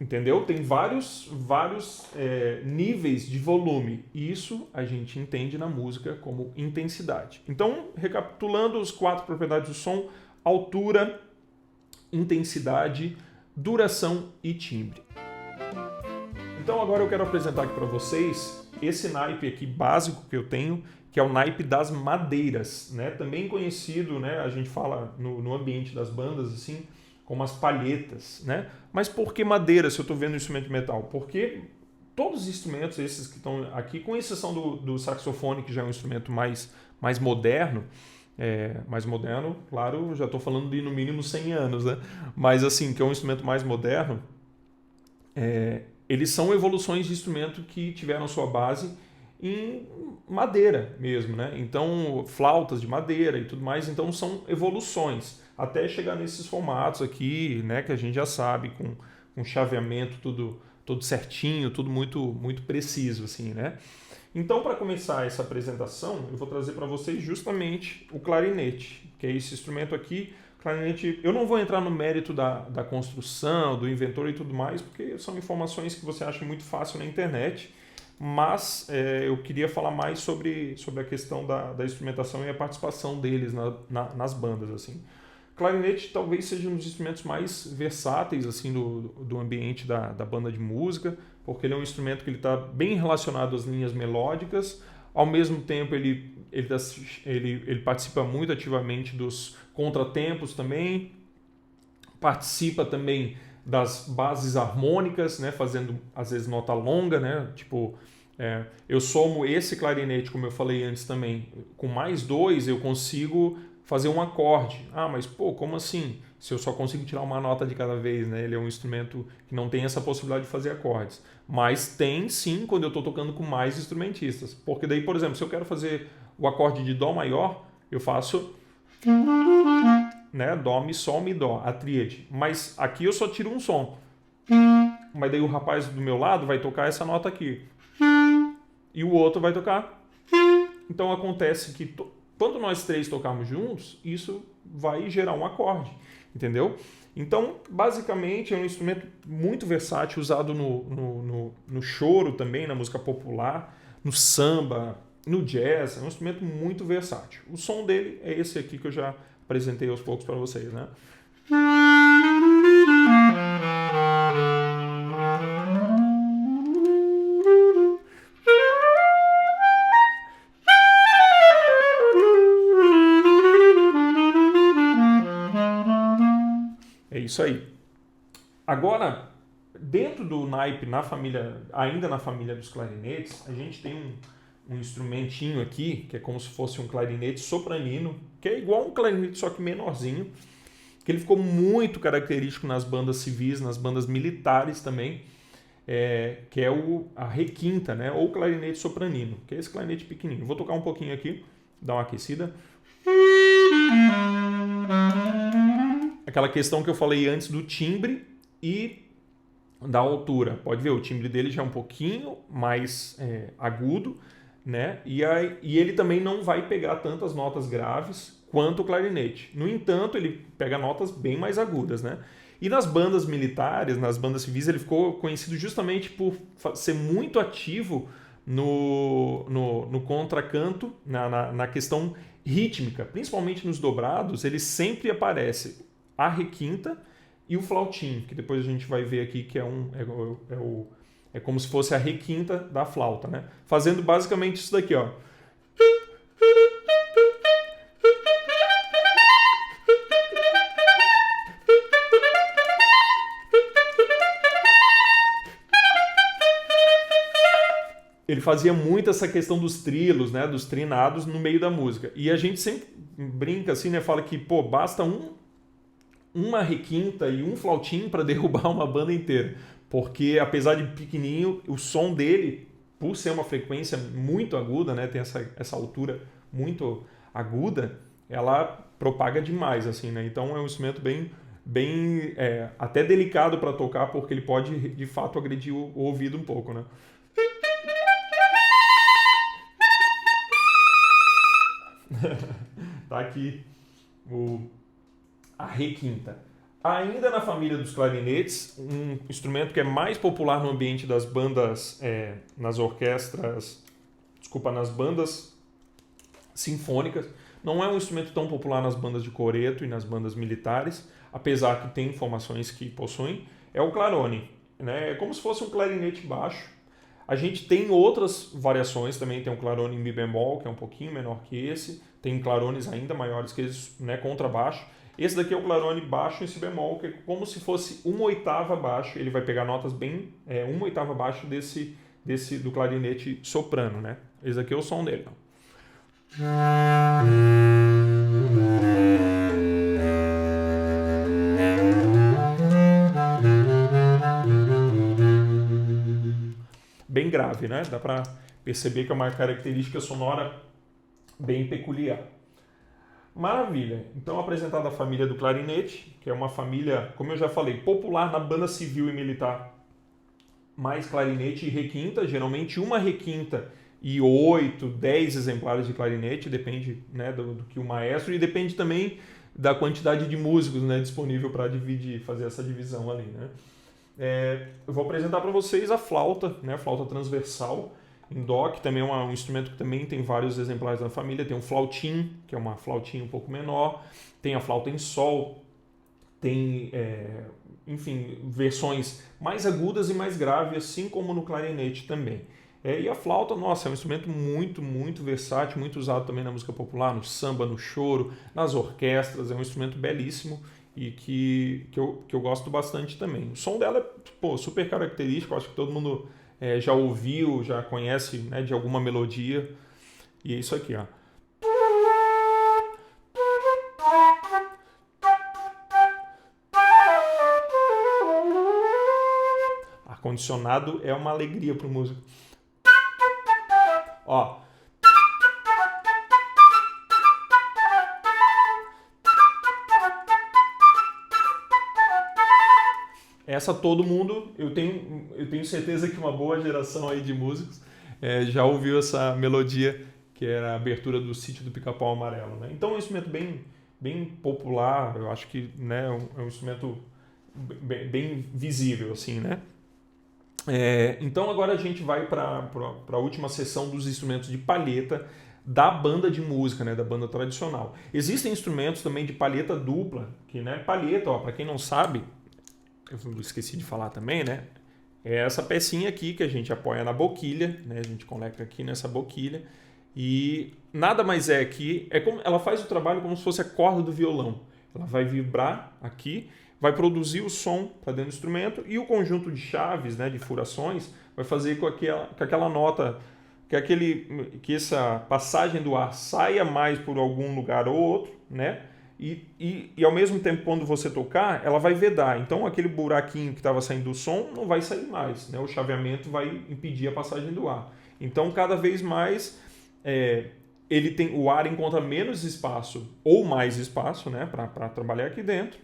Entendeu? Tem vários níveis de volume. Isso a gente entende na música como intensidade. Então, recapitulando as 4 propriedades do som: altura, intensidade, duração e timbre. Então, agora eu quero apresentar aqui para vocês esse naipe aqui básico que eu tenho, que é o naipe das madeiras, né? Também conhecido, né? A gente fala no ambiente das bandas assim, como as palhetas, né? Mas por que madeira se eu estou vendo um instrumento de metal? Porque todos os instrumentos, esses que estão aqui, com exceção do saxofone, que já é um instrumento mais moderno, claro, já estou falando de no mínimo 100 anos, né? Mas assim, que é um instrumento mais moderno, eles são evoluções de instrumento que tiveram sua base em madeira mesmo, né? Então, flautas de madeira e tudo mais, então são evoluções, até chegar nesses formatos aqui, né, que a gente já sabe, com chaveamento tudo certinho, tudo muito preciso, assim, né? Então, para começar essa apresentação, eu vou trazer para vocês justamente o clarinete, que é esse instrumento aqui. Clarinete, eu não vou entrar no mérito da construção, do inventor e tudo mais, porque são informações que você acha muito fácil na internet, mas eu queria falar mais sobre a questão da instrumentação e a participação deles nas bandas, assim. Clarinete talvez seja um dos instrumentos mais versáteis assim do ambiente da banda de música, porque ele é um instrumento que está bem relacionado às linhas melódicas, ao mesmo tempo ele participa muito ativamente dos contratempos também, participa também das bases harmônicas, né, fazendo às vezes nota longa, né, tipo, eu somo esse clarinete, como eu falei antes também, com mais 2 eu consigo fazer um acorde. Mas como assim? Se eu só consigo tirar uma nota de cada vez, né? Ele é um instrumento que não tem essa possibilidade de fazer acordes. Mas tem sim quando eu estou tocando com mais instrumentistas. Porque daí, por exemplo, se eu quero fazer o acorde de Dó maior, eu faço, né, Dó, Mi, Sol, Mi, Dó, a tríade. Mas aqui eu só tiro um som. Mas daí o rapaz do meu lado vai tocar essa nota aqui. E o outro vai tocar. Então acontece que quando nós 3 tocarmos juntos, isso vai gerar um acorde, entendeu? Então, basicamente, é um instrumento muito versátil, usado no choro também, na música popular, no samba, no jazz. É um instrumento muito versátil. O som dele é esse aqui que eu já apresentei aos poucos para vocês, né? É isso aí. Agora, dentro do naipe, ainda na família dos clarinetes, a gente tem um instrumentinho aqui, que é como se fosse um clarinete sopranino, que é igual um clarinete, só que menorzinho, que ele ficou muito característico nas bandas civis, nas bandas militares também, que é a requinta, né? Ou clarinete sopranino, que é esse clarinete pequenininho. Vou tocar um pouquinho aqui, dar uma aquecida. Aquela questão que eu falei antes do timbre e da altura. Pode ver, o timbre dele já é um pouquinho mais agudo, né? E ele também não vai pegar tantas notas graves quanto o clarinete. No entanto, ele pega notas bem mais agudas, né? E nas bandas militares, nas bandas civis, ele ficou conhecido justamente por ser muito ativo no contracanto, na questão rítmica. Principalmente nos dobrados, ele sempre aparece a requinta e o flautim, que depois a gente vai ver aqui que é como se fosse a requinta da flauta, né? Fazendo basicamente isso daqui, ó. Ele fazia muito essa questão dos trilos, né, dos trinados no meio da música. E a gente sempre brinca assim, né, fala que, pô, basta uma requinta e um flautim para derrubar uma banda inteira. Porque, apesar de pequenininho, o som dele, por ser uma frequência muito aguda, né, tem essa altura muito aguda, ela propaga demais, assim, né? Então é um instrumento bem até delicado para tocar, porque ele pode, de fato, agredir o ouvido um pouco, né? Tá aqui a requinta. Ainda na família dos clarinetes, um instrumento que é mais popular no ambiente das bandas, nas orquestras, nas bandas sinfônicas. Não é um instrumento tão popular nas bandas de coreto e nas bandas militares, apesar que tem formações que possuem. É o clarone, né? É como se fosse um clarinete baixo. A gente tem outras variações também, tem um clarone em mi bemol, que é um pouquinho menor que esse, tem clarones ainda maiores que esse, né, contrabaixo. Esse daqui é o clarone baixo em si bemol, que é como se fosse uma oitava abaixo, ele vai pegar notas bem, uma oitava abaixo do clarinete soprano, né? Esse daqui é o som dele. Bem grave, né? Dá para perceber que é uma característica sonora bem peculiar. Maravilha. Então, apresentada a família do clarinete, que é uma família, como eu já falei, popular na banda civil e militar. Mais clarinete e requinta, geralmente uma requinta e 8, 10 exemplares de clarinete, depende, né, do que o maestro, e depende também da quantidade de músicos, né, disponível para fazer essa divisão ali, né? Eu vou apresentar para vocês a flauta, né, a flauta transversal em dó, que também é um instrumento que também tem vários exemplares na família. Tem um flautim, que é uma flautinha um pouco menor, tem a flauta em sol, tem, enfim, versões mais agudas e mais graves, assim como no clarinete também. E a flauta, nossa, é um instrumento muito, muito versátil, muito usado também na música popular, no samba, no choro, nas orquestras. É um instrumento belíssimo e que eu gosto bastante também. O som dela é super característico, acho que todo mundo já ouviu, já conhece, né, de alguma melodia. E é isso aqui, ó. Ar-condicionado é uma alegria para o músico. Ó. Essa todo mundo, eu tenho certeza que uma boa geração aí de músicos já ouviu essa melodia, que era a abertura do Sítio do Pica-Pau Amarelo, né? Então é um instrumento bem popular, eu acho que, né, é um instrumento bem visível, assim, né? Então agora a gente vai para a última seção dos instrumentos de palheta da banda de música, né, da banda tradicional. Existem instrumentos também de palheta dupla, que, né, palheta, ó, para quem não sabe, eu esqueci de falar também, né? É essa pecinha aqui que a gente apoia na boquilha, né? A gente coloca aqui nessa boquilha e nada mais é que ela faz o trabalho como se fosse a corda do violão. Ela vai vibrar aqui, vai produzir o som para dentro do instrumento e o conjunto de chaves, né, de furações, vai fazer com que aquela nota, que essa passagem do ar saia mais por algum lugar ou outro, né? E ao mesmo tempo, quando você tocar, ela vai vedar. Então, aquele buraquinho que estava saindo do som não vai sair mais, né? O chaveamento vai impedir a passagem do ar. Então, cada vez mais, o ar encontra menos espaço ou mais espaço, né? Para trabalhar aqui dentro.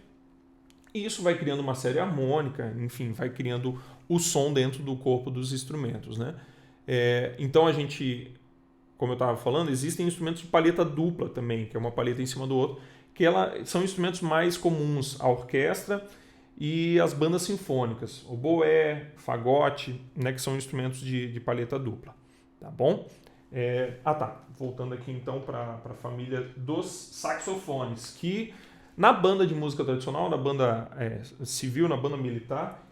E isso vai criando uma série harmônica, enfim, vai criando o som dentro do corpo dos instrumentos, né? Então, a gente, como eu estava falando, existem instrumentos de palheta dupla também, que é uma palheta em cima do outro, que são instrumentos mais comuns à orquestra e às bandas sinfônicas, oboé, fagote, né, que são instrumentos de palheta dupla, tá bom? Voltando aqui então para a família dos saxofones, que na banda de música tradicional, na banda civil, na banda militar,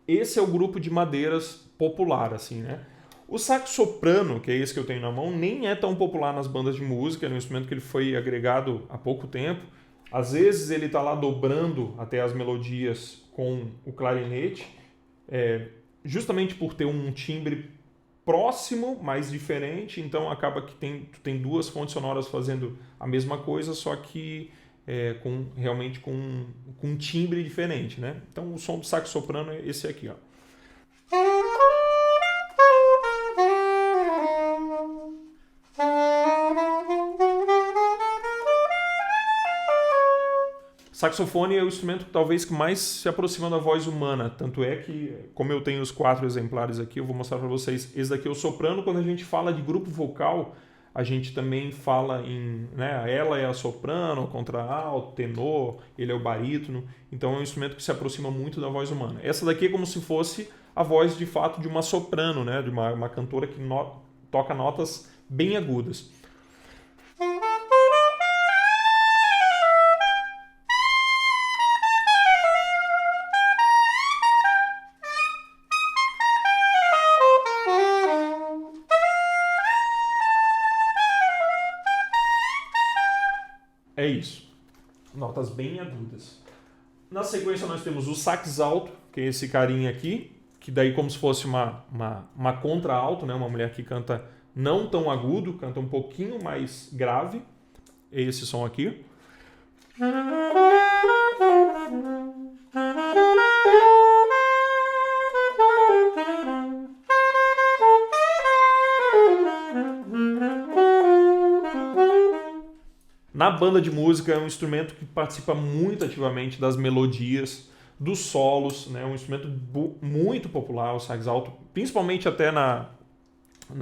esse é o grupo de madeiras popular, assim, né? O sax soprano, que é esse que eu tenho na mão, nem é tão popular nas bandas de música, é um instrumento que ele foi agregado há pouco tempo. Às vezes ele está lá dobrando até as melodias com o clarinete, justamente por ter um timbre próximo, mas diferente, então acaba que tem duas fontes sonoras fazendo a mesma coisa, só que realmente com um timbre diferente, né? Então o som do sax soprano é esse aqui, ó. Saxofone é o instrumento talvez que mais se aproxima da voz humana, tanto é que, como eu tenho os 4 exemplares aqui, eu vou mostrar para vocês. Esse daqui é o soprano. Quando a gente fala de grupo vocal, a gente também fala né, ela é a soprano, o contralto, tenor, ele é o barítono. Então é um instrumento que se aproxima muito da voz humana. Essa daqui é como se fosse a voz de fato de uma soprano, né, de uma cantora que toca notas bem agudas. É isso. Notas bem agudas. Na sequência nós temos o sax alto, que é esse carinha aqui, que daí como se fosse uma contralto, né? Uma mulher que canta não tão agudo, canta um pouquinho mais grave. É esse som aqui. Na banda de música é um instrumento que participa muito ativamente das melodias, dos solos, né? Um instrumento muito popular, o sax alto, principalmente até na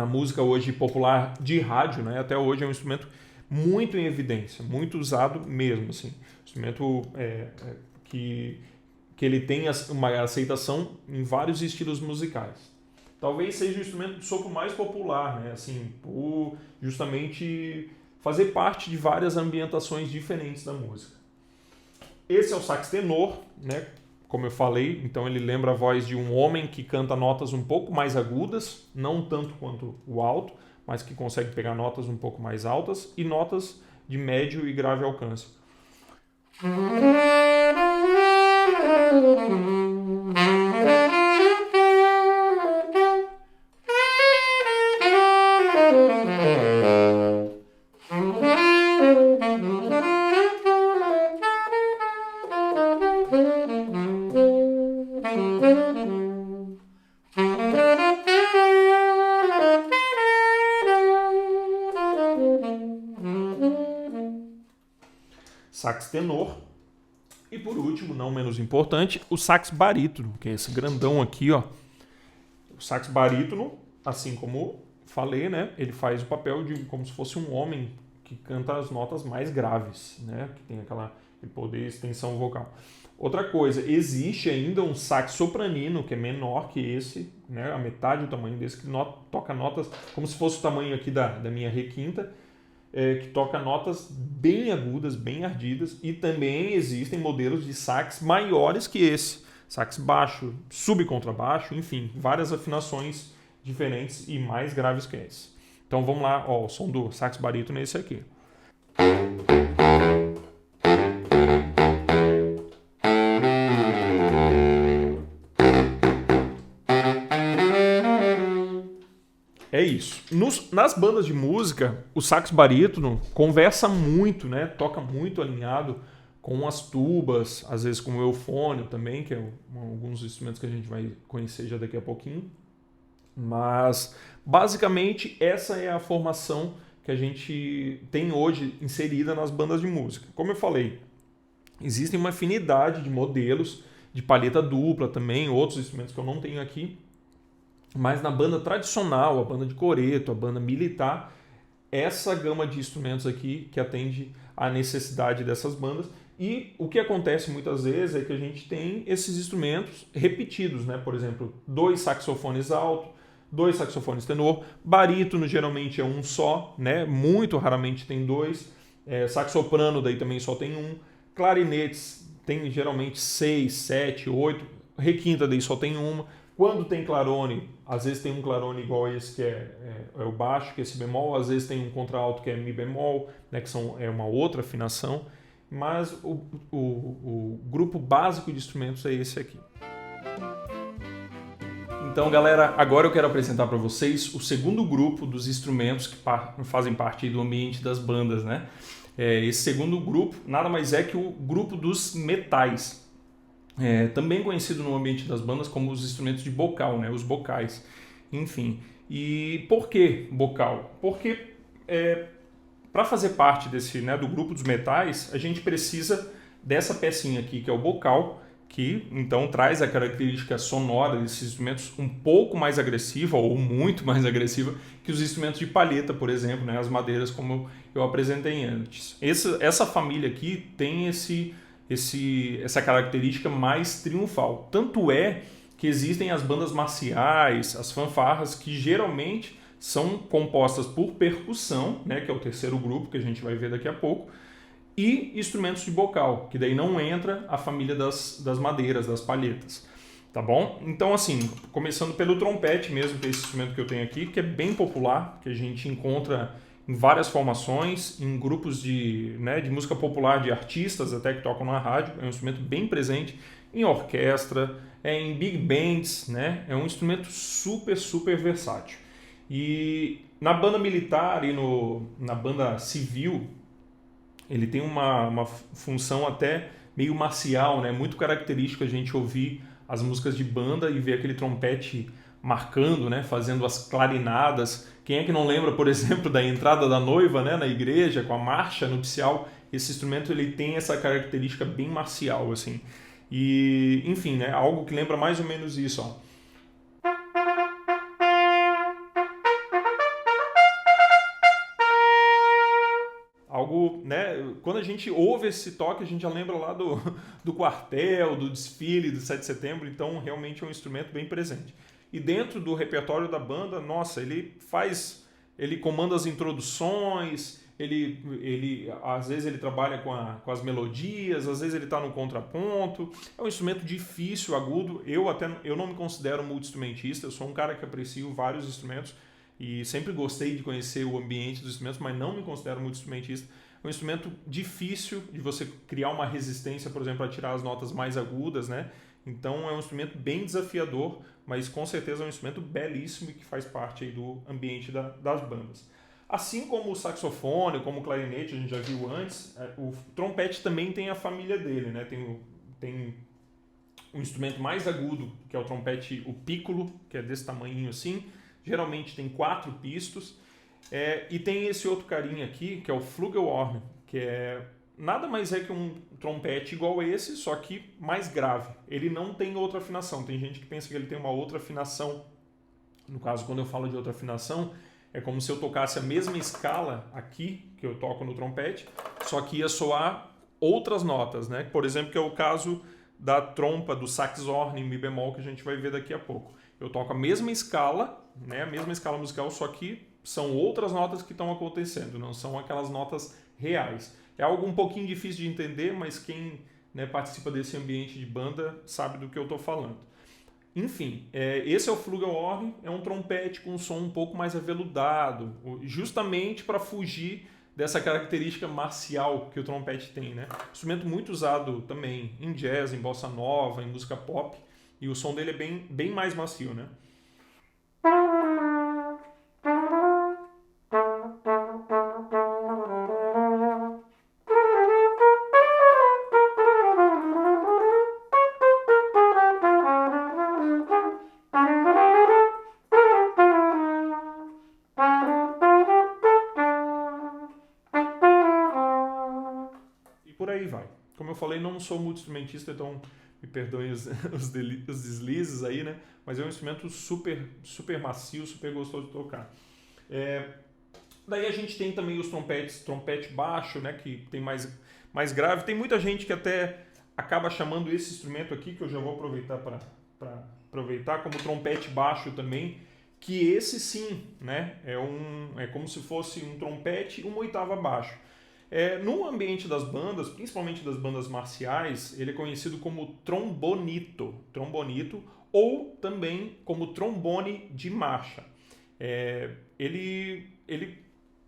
música hoje popular de rádio, né? Até hoje é um instrumento muito em evidência, muito usado mesmo, assim. Instrumento que ele tem uma aceitação em vários estilos musicais. Talvez seja o instrumento de sopro mais popular, né? Assim, por justamente fazer parte de várias ambientações diferentes da música. Esse é o sax tenor, né? Como eu falei, então ele lembra a voz de um homem que canta notas um pouco mais agudas, não tanto quanto o alto, mas que consegue pegar notas um pouco mais altas e notas de médio e grave alcance. Sax tenor. E por último, não menos importante, o sax barítono, que é esse grandão aqui, ó. O sax barítono, assim como falei, né, ele faz o papel de como se fosse um homem que canta as notas mais graves, né, que tem aquele poder de extensão vocal. Outra coisa, existe ainda um sax sopranino, que é menor que esse, né, a metade do tamanho desse, que toca notas como se fosse o tamanho aqui da minha requinta, que toca notas bem agudas, bem ardidas, e também existem modelos de sax maiores que esse. Sax baixo, subcontrabaixo, enfim, várias afinações diferentes e mais graves que esse. Então vamos lá, ó, o som do sax barítono é esse aqui. É isso. Nas bandas de música, o sax barítono conversa muito, né? Toca muito alinhado com as tubas, às vezes com o eufônio também, que é alguns instrumentos que a gente vai conhecer já daqui a pouquinho. Mas, basicamente, essa é a formação que a gente tem hoje inserida nas bandas de música. Como eu falei, existem uma afinidade de modelos, de palheta dupla também, outros instrumentos que eu não tenho aqui, mas na banda tradicional, a banda de coreto, a banda militar, essa gama de instrumentos aqui que atende à necessidade dessas bandas. E o que acontece muitas vezes é que a gente tem esses instrumentos repetidos, né? Por exemplo, 2 saxofones alto, 2 saxofones tenor, barítono geralmente é um só, né? Muito raramente tem 2, saxoprano daí também só tem um, clarinetes tem geralmente 6, 7, 8, requinta daí só tem uma. Quando tem clarone, às vezes tem um clarone igual esse que é o baixo, que é si bemol, às vezes tem um contralto que é mi bemol, né, que é uma outra afinação, mas o grupo básico de instrumentos é esse aqui. Então, galera, agora eu quero apresentar para vocês o segundo grupo dos instrumentos que fazem parte do ambiente das bandas, né? Esse segundo grupo nada mais é que o grupo dos metais. Também conhecido no ambiente das bandas como os instrumentos de bocal, né? Os bocais, enfim. E por que bocal? Porque para fazer parte desse, né, do grupo dos metais, a gente precisa dessa pecinha aqui, que é o bocal, que então traz a característica sonora desses instrumentos um pouco mais agressiva ou muito mais agressiva que os instrumentos de palheta, por exemplo, né, as madeiras como eu apresentei antes. Essa família aqui tem essa característica mais triunfal. Tanto é que existem as bandas marciais, as fanfarras, que geralmente são compostas por percussão, né, que é o terceiro grupo que a gente vai ver daqui a pouco, e instrumentos de bocal, que daí não entra a família das madeiras, das palhetas. Tá bom? Então, assim, começando pelo trompete mesmo, que é esse instrumento que eu tenho aqui, que é bem popular, que a gente encontra em várias formações, em grupos de música popular de artistas até que tocam na rádio. É um instrumento bem presente em orquestra, em big bands, né? É um instrumento super, super versátil. E na banda militar e na banda civil, ele tem uma função até meio marcial, né? Muito característico a gente ouvir as músicas de banda e ver aquele trompete marcando, né? Fazendo as clarinadas. Quem é que não lembra, por exemplo, da entrada da noiva, né? Na igreja, com a marcha nupcial? Esse instrumento ele tem essa característica bem marcial, assim. E, enfim, né? Algo que lembra mais ou menos isso, ó. Algo, né? Quando a gente ouve esse toque, a gente já lembra lá do quartel, do desfile do 7 de setembro, então realmente é um instrumento bem presente. E dentro do repertório da banda, nossa, ele comanda as introduções, às vezes ele trabalha com as melodias, às vezes ele está no contraponto. É um instrumento difícil, agudo. Eu não me considero multi-instrumentista, eu sou um cara que aprecio vários instrumentos, e sempre gostei de conhecer o ambiente dos instrumentos, mas não me considero muito instrumentista. É um instrumento difícil de você criar uma resistência, por exemplo, a tirar as notas mais agudas, né? Então é um instrumento bem desafiador, mas com certeza é um instrumento belíssimo e que faz parte aí do ambiente das bandas. Assim como o saxofone, como o clarinete, a gente já viu antes, o trompete também tem a família dele, né? Tem um instrumento mais agudo, que é o trompete, o piccolo, que é desse tamanhinho assim. Geralmente tem 4 pistos, e tem esse outro carinha aqui, que é o Flugelhorn, que nada mais é que um trompete igual esse, só que mais grave. Ele não tem outra afinação. Tem gente que pensa que ele tem uma outra afinação. No caso, quando eu falo de outra afinação, é como se eu tocasse a mesma escala aqui, que eu toco no trompete, só que ia soar outras notas, né? Por exemplo, que é o caso da trompa do saxhorn em mi bemol, que a gente vai ver daqui a pouco. Eu toco a mesma escala, né, a mesma escala musical, só que são outras notas que estão acontecendo, não são aquelas notas reais. É algo um pouquinho difícil de entender, mas quem, né, participa desse ambiente de banda sabe do que eu estou falando. Enfim, esse é o Flugelhorn, é um trompete com um som um pouco mais aveludado, justamente para fugir dessa característica marcial que o trompete tem, né? Instrumento muito usado também em jazz, em bossa nova, em música pop. E o som dele é bem mais macio, né? não sou multi-instrumentista, então me perdoem os deslizes aí, né? Mas é um instrumento super, super macio, super gostoso de tocar. Daí a gente tem também os trompetes, trompete baixo, né? Que tem mais grave. Tem muita gente que até acaba chamando esse instrumento aqui, que eu já vou aproveitar para aproveitar, como trompete baixo também, que esse sim, né? É como se fosse um trompete uma oitava abaixo. No ambiente das bandas, principalmente das bandas marciais, ele é conhecido como trombonito, ou também como trombone de marcha. Ele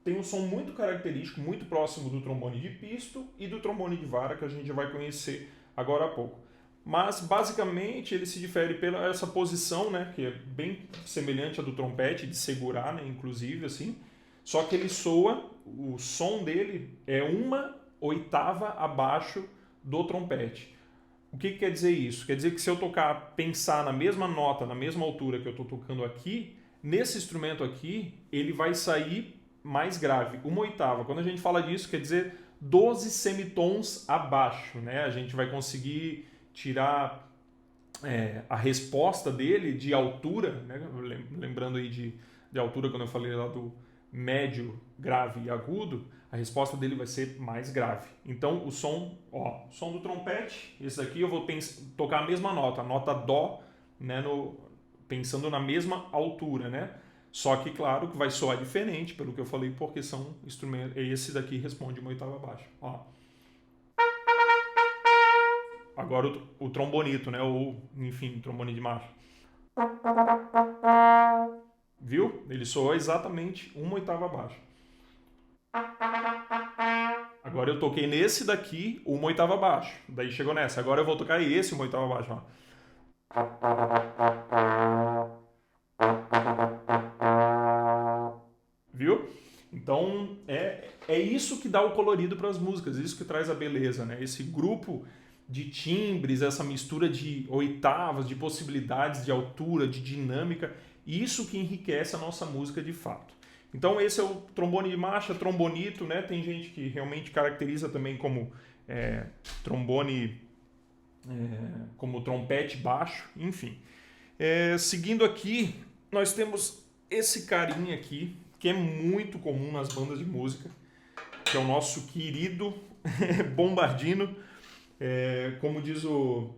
tem um som muito característico, muito próximo do trombone de pisto e do trombone de vara, que a gente vai conhecer agora há pouco. Mas, basicamente, ele se difere pela essa posição, né, que é bem semelhante à do trompete, de segurar, né, inclusive, assim. Só que ele soa, o som dele é uma oitava abaixo do trompete. O que quer dizer isso? Quer dizer que se eu pensar na mesma nota, na mesma altura que eu estou tocando aqui, nesse instrumento aqui, ele vai sair mais grave, uma oitava. Quando a gente fala disso, quer dizer 12 semitons abaixo, né? A gente vai conseguir tirar a resposta dele de altura, né? Lembrando aí de altura, quando eu falei lá do médio, grave e agudo, a resposta dele vai ser mais grave. Então o som do trompete, esse aqui eu vou tocar a mesma nota, a nota dó, né, pensando na mesma altura, né? Só que claro que vai soar diferente, pelo que eu falei, porque são instrumentos. Esse daqui responde uma oitava abaixo. Ó. Agora o trombonito, né? Ou, enfim, trombone de marcha. Viu? Ele soou exatamente uma oitava abaixo. Agora eu toquei nesse daqui uma oitava abaixo. Daí chegou nessa. Agora eu vou tocar esse uma oitava abaixo. Ó. Viu? Então é isso que dá o colorido para as músicas, isso que traz a beleza, né? Esse grupo de timbres, essa mistura de oitavas, de possibilidades, de altura, de dinâmica, isso que enriquece a nossa música de fato. Então esse é o trombone de marcha, trombonito, né? Tem gente que realmente caracteriza também como trombone, como trompete baixo, enfim. Seguindo aqui, nós temos esse carinha aqui, que é muito comum nas bandas de música, que é o nosso querido bombardino. Como diz o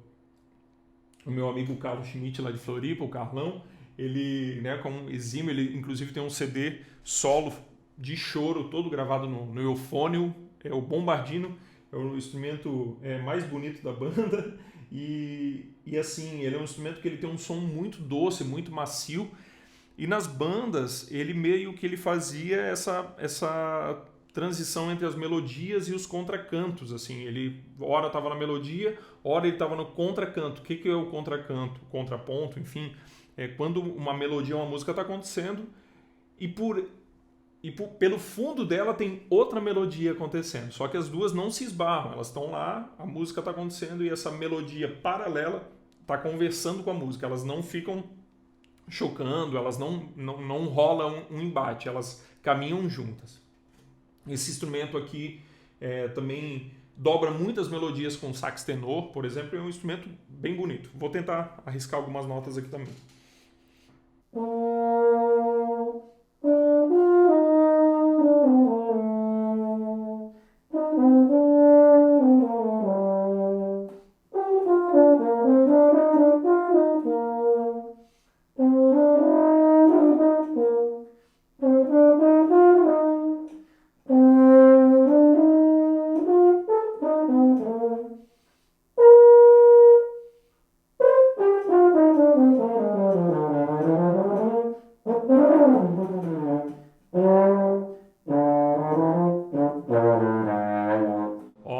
meu amigo Carlos Schmidt lá de Floripa, o Carlão, ele, né, como exímio, ele inclusive tem um CD solo de choro, todo gravado no eufônio, é o bombardino, é o instrumento mais bonito da banda, e assim, ele é um instrumento que ele tem um som muito doce, muito macio, e nas bandas ele meio que ele fazia essa transição entre as melodias e os contracantos, assim, ele ora estava na melodia, ora ele estava no contracanto. O que é o contracanto? Contraponto, enfim, é quando uma melodia, uma música está acontecendo e pelo fundo dela tem outra melodia acontecendo, só que as duas não se esbarram, elas estão lá, a música está acontecendo e essa melodia paralela está conversando com a música, elas não ficam chocando, elas não rolam um embate, elas caminham juntas. Esse instrumento aqui também dobra muitas melodias com sax tenor, por exemplo, é um instrumento bem bonito. Vou tentar arriscar algumas notas aqui também.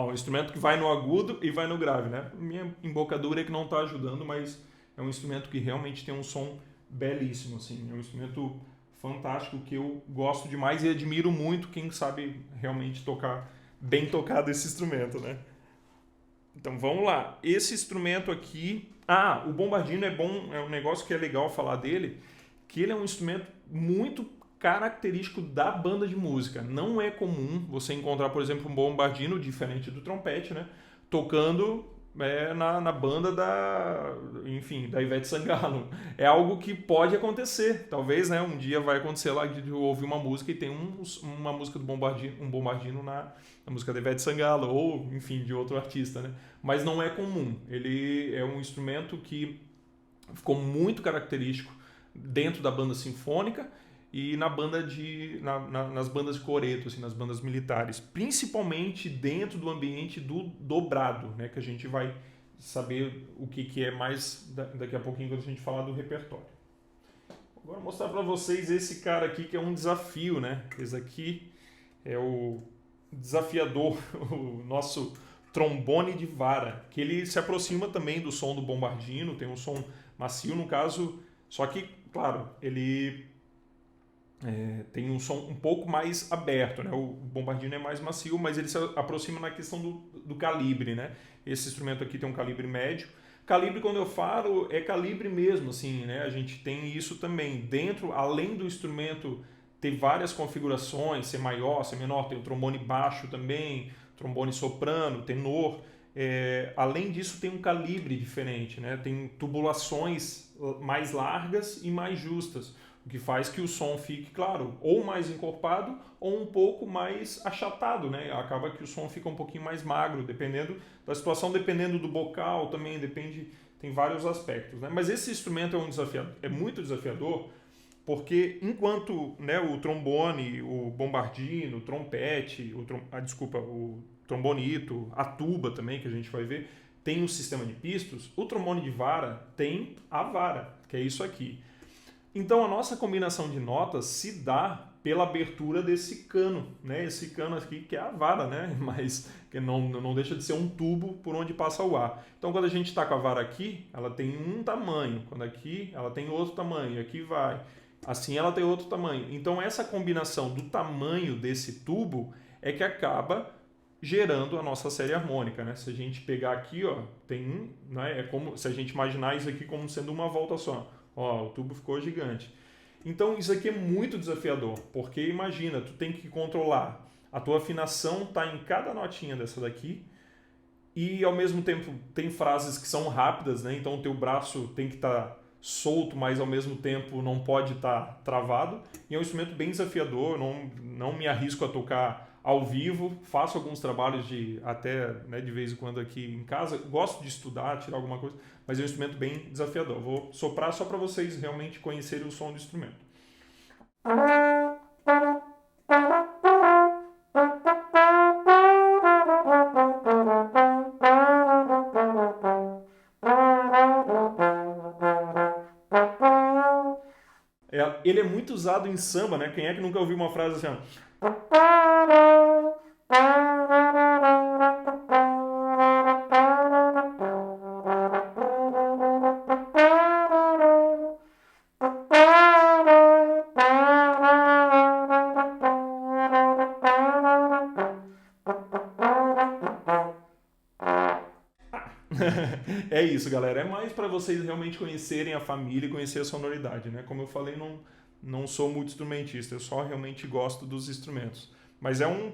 Um instrumento que vai no agudo e vai no grave, né? Minha embocadura é que não está ajudando, mas é um instrumento que realmente tem um som belíssimo, assim. É um instrumento fantástico que eu gosto demais e admiro muito quem sabe realmente tocar bem tocado esse instrumento, né? Então vamos lá. Esse instrumento aqui... o bombardino é bom, é um negócio que é legal falar dele, que ele é um instrumento muito característico da banda de música. Não é comum você encontrar, por exemplo, um bombardino diferente do trompete, né? tocando na banda enfim, da Ivete Sangalo. É algo que pode acontecer. Talvez, né, um dia vai acontecer lá de ouvir uma música e tem uma música do Bombardino, um Bombardino na música da Ivete Sangalo, ou, enfim, de outro artista, né? Mas não é comum. Ele é um instrumento que ficou muito característico dentro da banda sinfônica e nas bandas de coreto, assim, nas bandas militares, principalmente dentro do ambiente do dobrado, né, que a gente vai saber o que é mais daqui a pouquinho quando a gente falar do repertório. Agora vou mostrar para vocês esse cara aqui que é um desafio, né? Esse aqui é o desafiador, o nosso trombone de vara, que ele se aproxima também do som do bombardino, tem um som macio no caso, só que, claro, ele tem um som um pouco mais aberto, né? O bombardino é mais macio, mas ele se aproxima na questão do calibre, né? Esse instrumento aqui tem um calibre médio. Calibre, quando eu falo, é calibre mesmo, assim, né? A gente tem isso também. Dentro, além do instrumento ter várias configurações, ser maior, ser menor, tem o trombone baixo também, trombone soprano, tenor. Além disso, tem um calibre diferente, né? Tem tubulações mais largas e mais justas, o que faz que o som fique, claro, ou mais encorpado ou um pouco mais achatado, né? Acaba que o som fica um pouquinho mais magro, dependendo da situação, dependendo do bocal também, tem vários aspectos, né? Mas esse instrumento é muito desafiador, porque enquanto, né, o trombone, o bombardino, o trompete, o trombonito, a tuba também, que a gente vai ver, tem um sistema de pistos, o trombone de vara tem a vara, que é isso aqui. Então a nossa combinação de notas se dá pela abertura desse cano, né? Esse cano aqui que é a vara, né? Mas que não deixa de ser um tubo por onde passa o ar. Então quando a gente está com a vara aqui, ela tem um tamanho, quando aqui ela tem outro tamanho, aqui vai. Assim ela tem outro tamanho. Então essa combinação do tamanho desse tubo é que acaba gerando a nossa série harmônica, né? Se a gente pegar aqui, ó, tem né? É como se a gente imaginar isso aqui como sendo uma volta só. Ó, o tubo ficou gigante. Então isso aqui é muito desafiador, porque imagina, tu tem que controlar, a tua afinação está em cada notinha dessa daqui, e ao mesmo tempo tem frases que são rápidas, né? Então o teu braço tem que estar solto, mas ao mesmo tempo não pode estar travado. E é um instrumento bem desafiador, não me arrisco a tocar ao vivo, faço alguns trabalhos né, de vez em quando aqui em casa, gosto de estudar, tirar alguma coisa, mas é um instrumento bem desafiador. Vou soprar só para vocês realmente conhecerem o som do instrumento. Ele é muito usado em samba, né? Quem é que nunca ouviu uma frase assim, ó? É isso, galera. É mais para vocês realmente conhecerem a família e conhecer a sonoridade, né? Como eu falei, não sou muito instrumentista, eu só realmente gosto dos instrumentos. Mas é um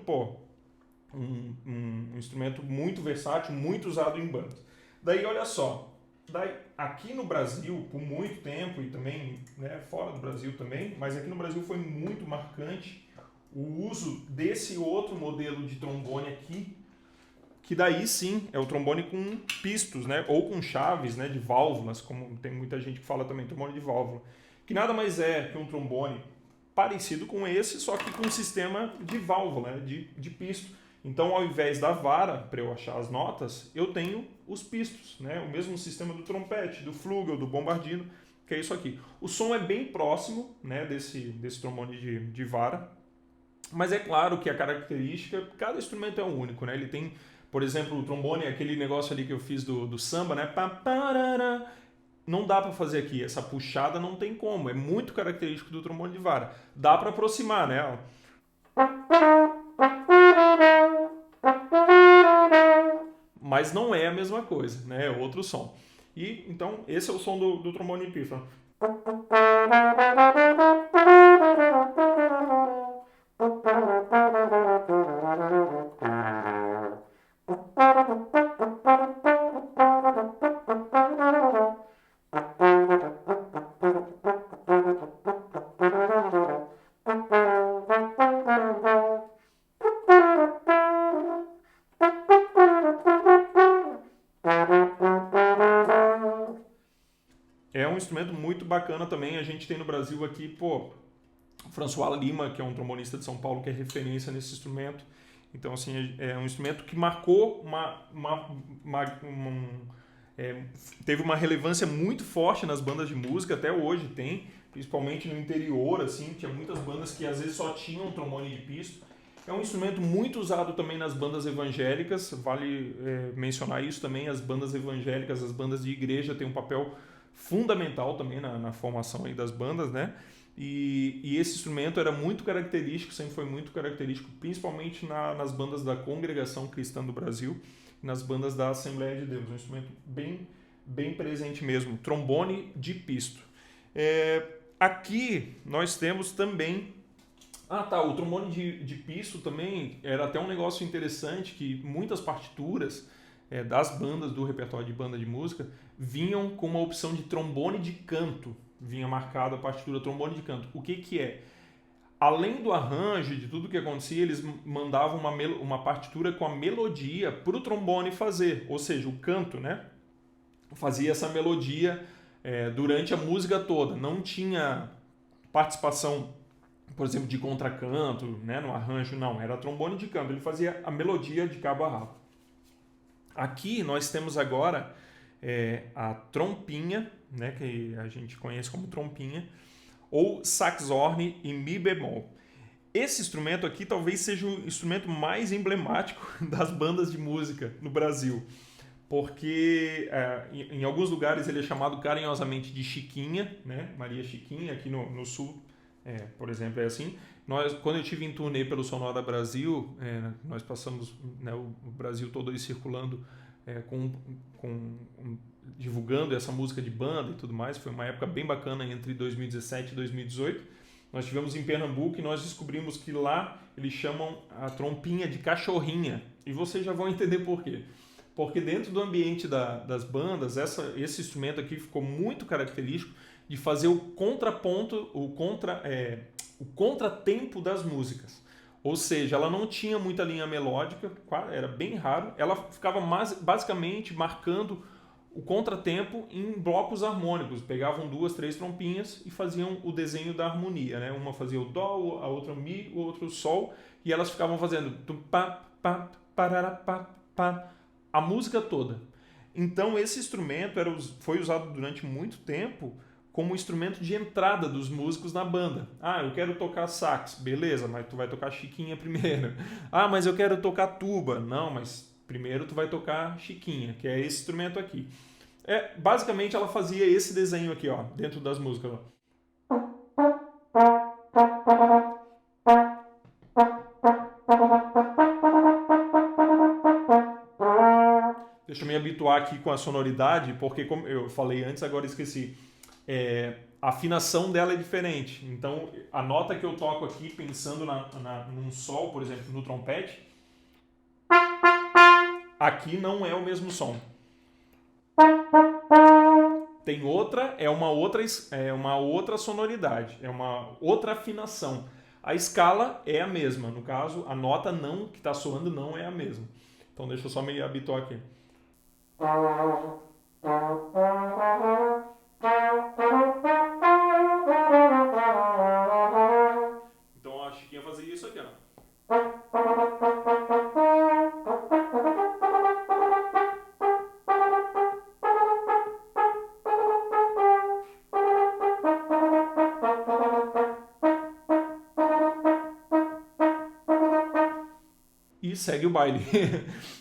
instrumento muito versátil, muito usado em bandas. Daí, olha só, aqui no Brasil, por muito tempo, e também né, fora do Brasil também, mas aqui no Brasil foi muito marcante o uso desse outro modelo de trombone aqui, que daí sim é o trombone com pistos, né? Ou com chaves, né? De válvulas, como tem muita gente que fala também, trombone de válvula. Que nada mais é que um trombone parecido com esse, só que com um sistema de válvula, né? de pisto. Então, ao invés da vara, para eu achar as notas, eu tenho os pistos, né? O mesmo sistema do trompete, do flugel, do bombardino, que é isso aqui. O som é bem próximo, né? desse trombone de vara, mas é claro que a característica, cada instrumento é único, né? Ele tem, por exemplo, o trombone, aquele negócio ali que eu fiz do samba, né? Não dá para fazer aqui, essa puxada não tem como, é muito característico do trombone de vara. Dá para aproximar, né? Mas não é a mesma coisa, né? É outro som. E então esse é o som do trombone de pífano. é um instrumento muito bacana também. A gente tem no Brasil aqui, pô, François Lima, que é um trombonista de São Paulo, que é referência nesse instrumento. Então, assim, é um instrumento que marcou teve uma relevância muito forte nas bandas de música, até hoje tem, principalmente no interior, assim, tinha muitas bandas que às vezes só tinham trombone de pisto. É um instrumento muito usado também nas bandas evangélicas, vale mencionar isso também, as bandas evangélicas, as bandas de igreja têm um papel fundamental também na formação aí das bandas, né? E esse instrumento era muito característico, sempre foi muito característico, principalmente nas bandas da Congregação Cristã do Brasil, nas bandas da Assembleia de Deus. Um instrumento bem presente mesmo, trombone de pisto. Aqui nós temos também... o trombone de pisto também era até um negócio interessante, que muitas partituras das bandas, do repertório de banda de música, vinham com uma opção de trombone de canto. Vinha marcada a partitura trombone de canto. O que é? Além do arranjo, de tudo que acontecia, eles mandavam uma partitura com a melodia para o trombone fazer. Ou seja, o canto, né? Fazia essa melodia durante a música toda. Não tinha participação, por exemplo, de contracanto, né? No arranjo, não. Era trombone de canto. Ele fazia a melodia de cabo a rabo. Aqui nós temos agora a trompinha, né, que a gente conhece como trompinha, ou saxhorn em mi bemol. Esse instrumento aqui talvez seja o instrumento mais emblemático das bandas de música no Brasil, porque em alguns lugares ele é chamado carinhosamente de Chiquinha, né, Maria Chiquinha, aqui no sul, por exemplo, é assim. Quando eu estive em turnê pelo Sonora Brasil, nós passamos, né, o Brasil todo aí circulando, divulgando essa música de banda e tudo mais. Foi uma época bem bacana entre 2017 e 2018. Nós estivemos em Pernambuco e nós descobrimos que lá eles chamam a trompinha de cachorrinha. E vocês já vão entender por quê. Porque dentro do ambiente das bandas, esse instrumento aqui ficou muito característico de fazer o contraponto, o contratempo das músicas. Ou seja, ela não tinha muita linha melódica, era bem raro. Ela ficava basicamente marcando o contratempo em blocos harmônicos. Pegavam 2, 3 trompinhas e faziam o desenho da harmonia, né? Uma fazia o dó, a outra o mi, o outro o sol, e elas ficavam fazendo a música toda. Então esse instrumento foi usado durante muito tempo como instrumento de entrada dos músicos na banda. Eu quero tocar sax, beleza, mas tu vai tocar Chiquinha primeiro. Mas eu quero tocar tuba. Não, mas primeiro tu vai tocar Chiquinha, que é esse instrumento aqui. Basicamente ela fazia esse desenho aqui, ó, dentro das músicas. Ó. Deixa eu me habituar aqui com a sonoridade, porque como eu falei antes, agora esqueci. A afinação dela é diferente. Então, a nota que eu toco aqui, pensando num sol, por exemplo, no trompete, aqui não é o mesmo som. Tem outra, é uma outra sonoridade, é uma outra afinação. A escala é a mesma, no caso, a nota não que está soando não é a mesma. Então, deixa eu só me habituar aqui. Então a Chiquinha fazia isso aqui, ó. E segue o baile.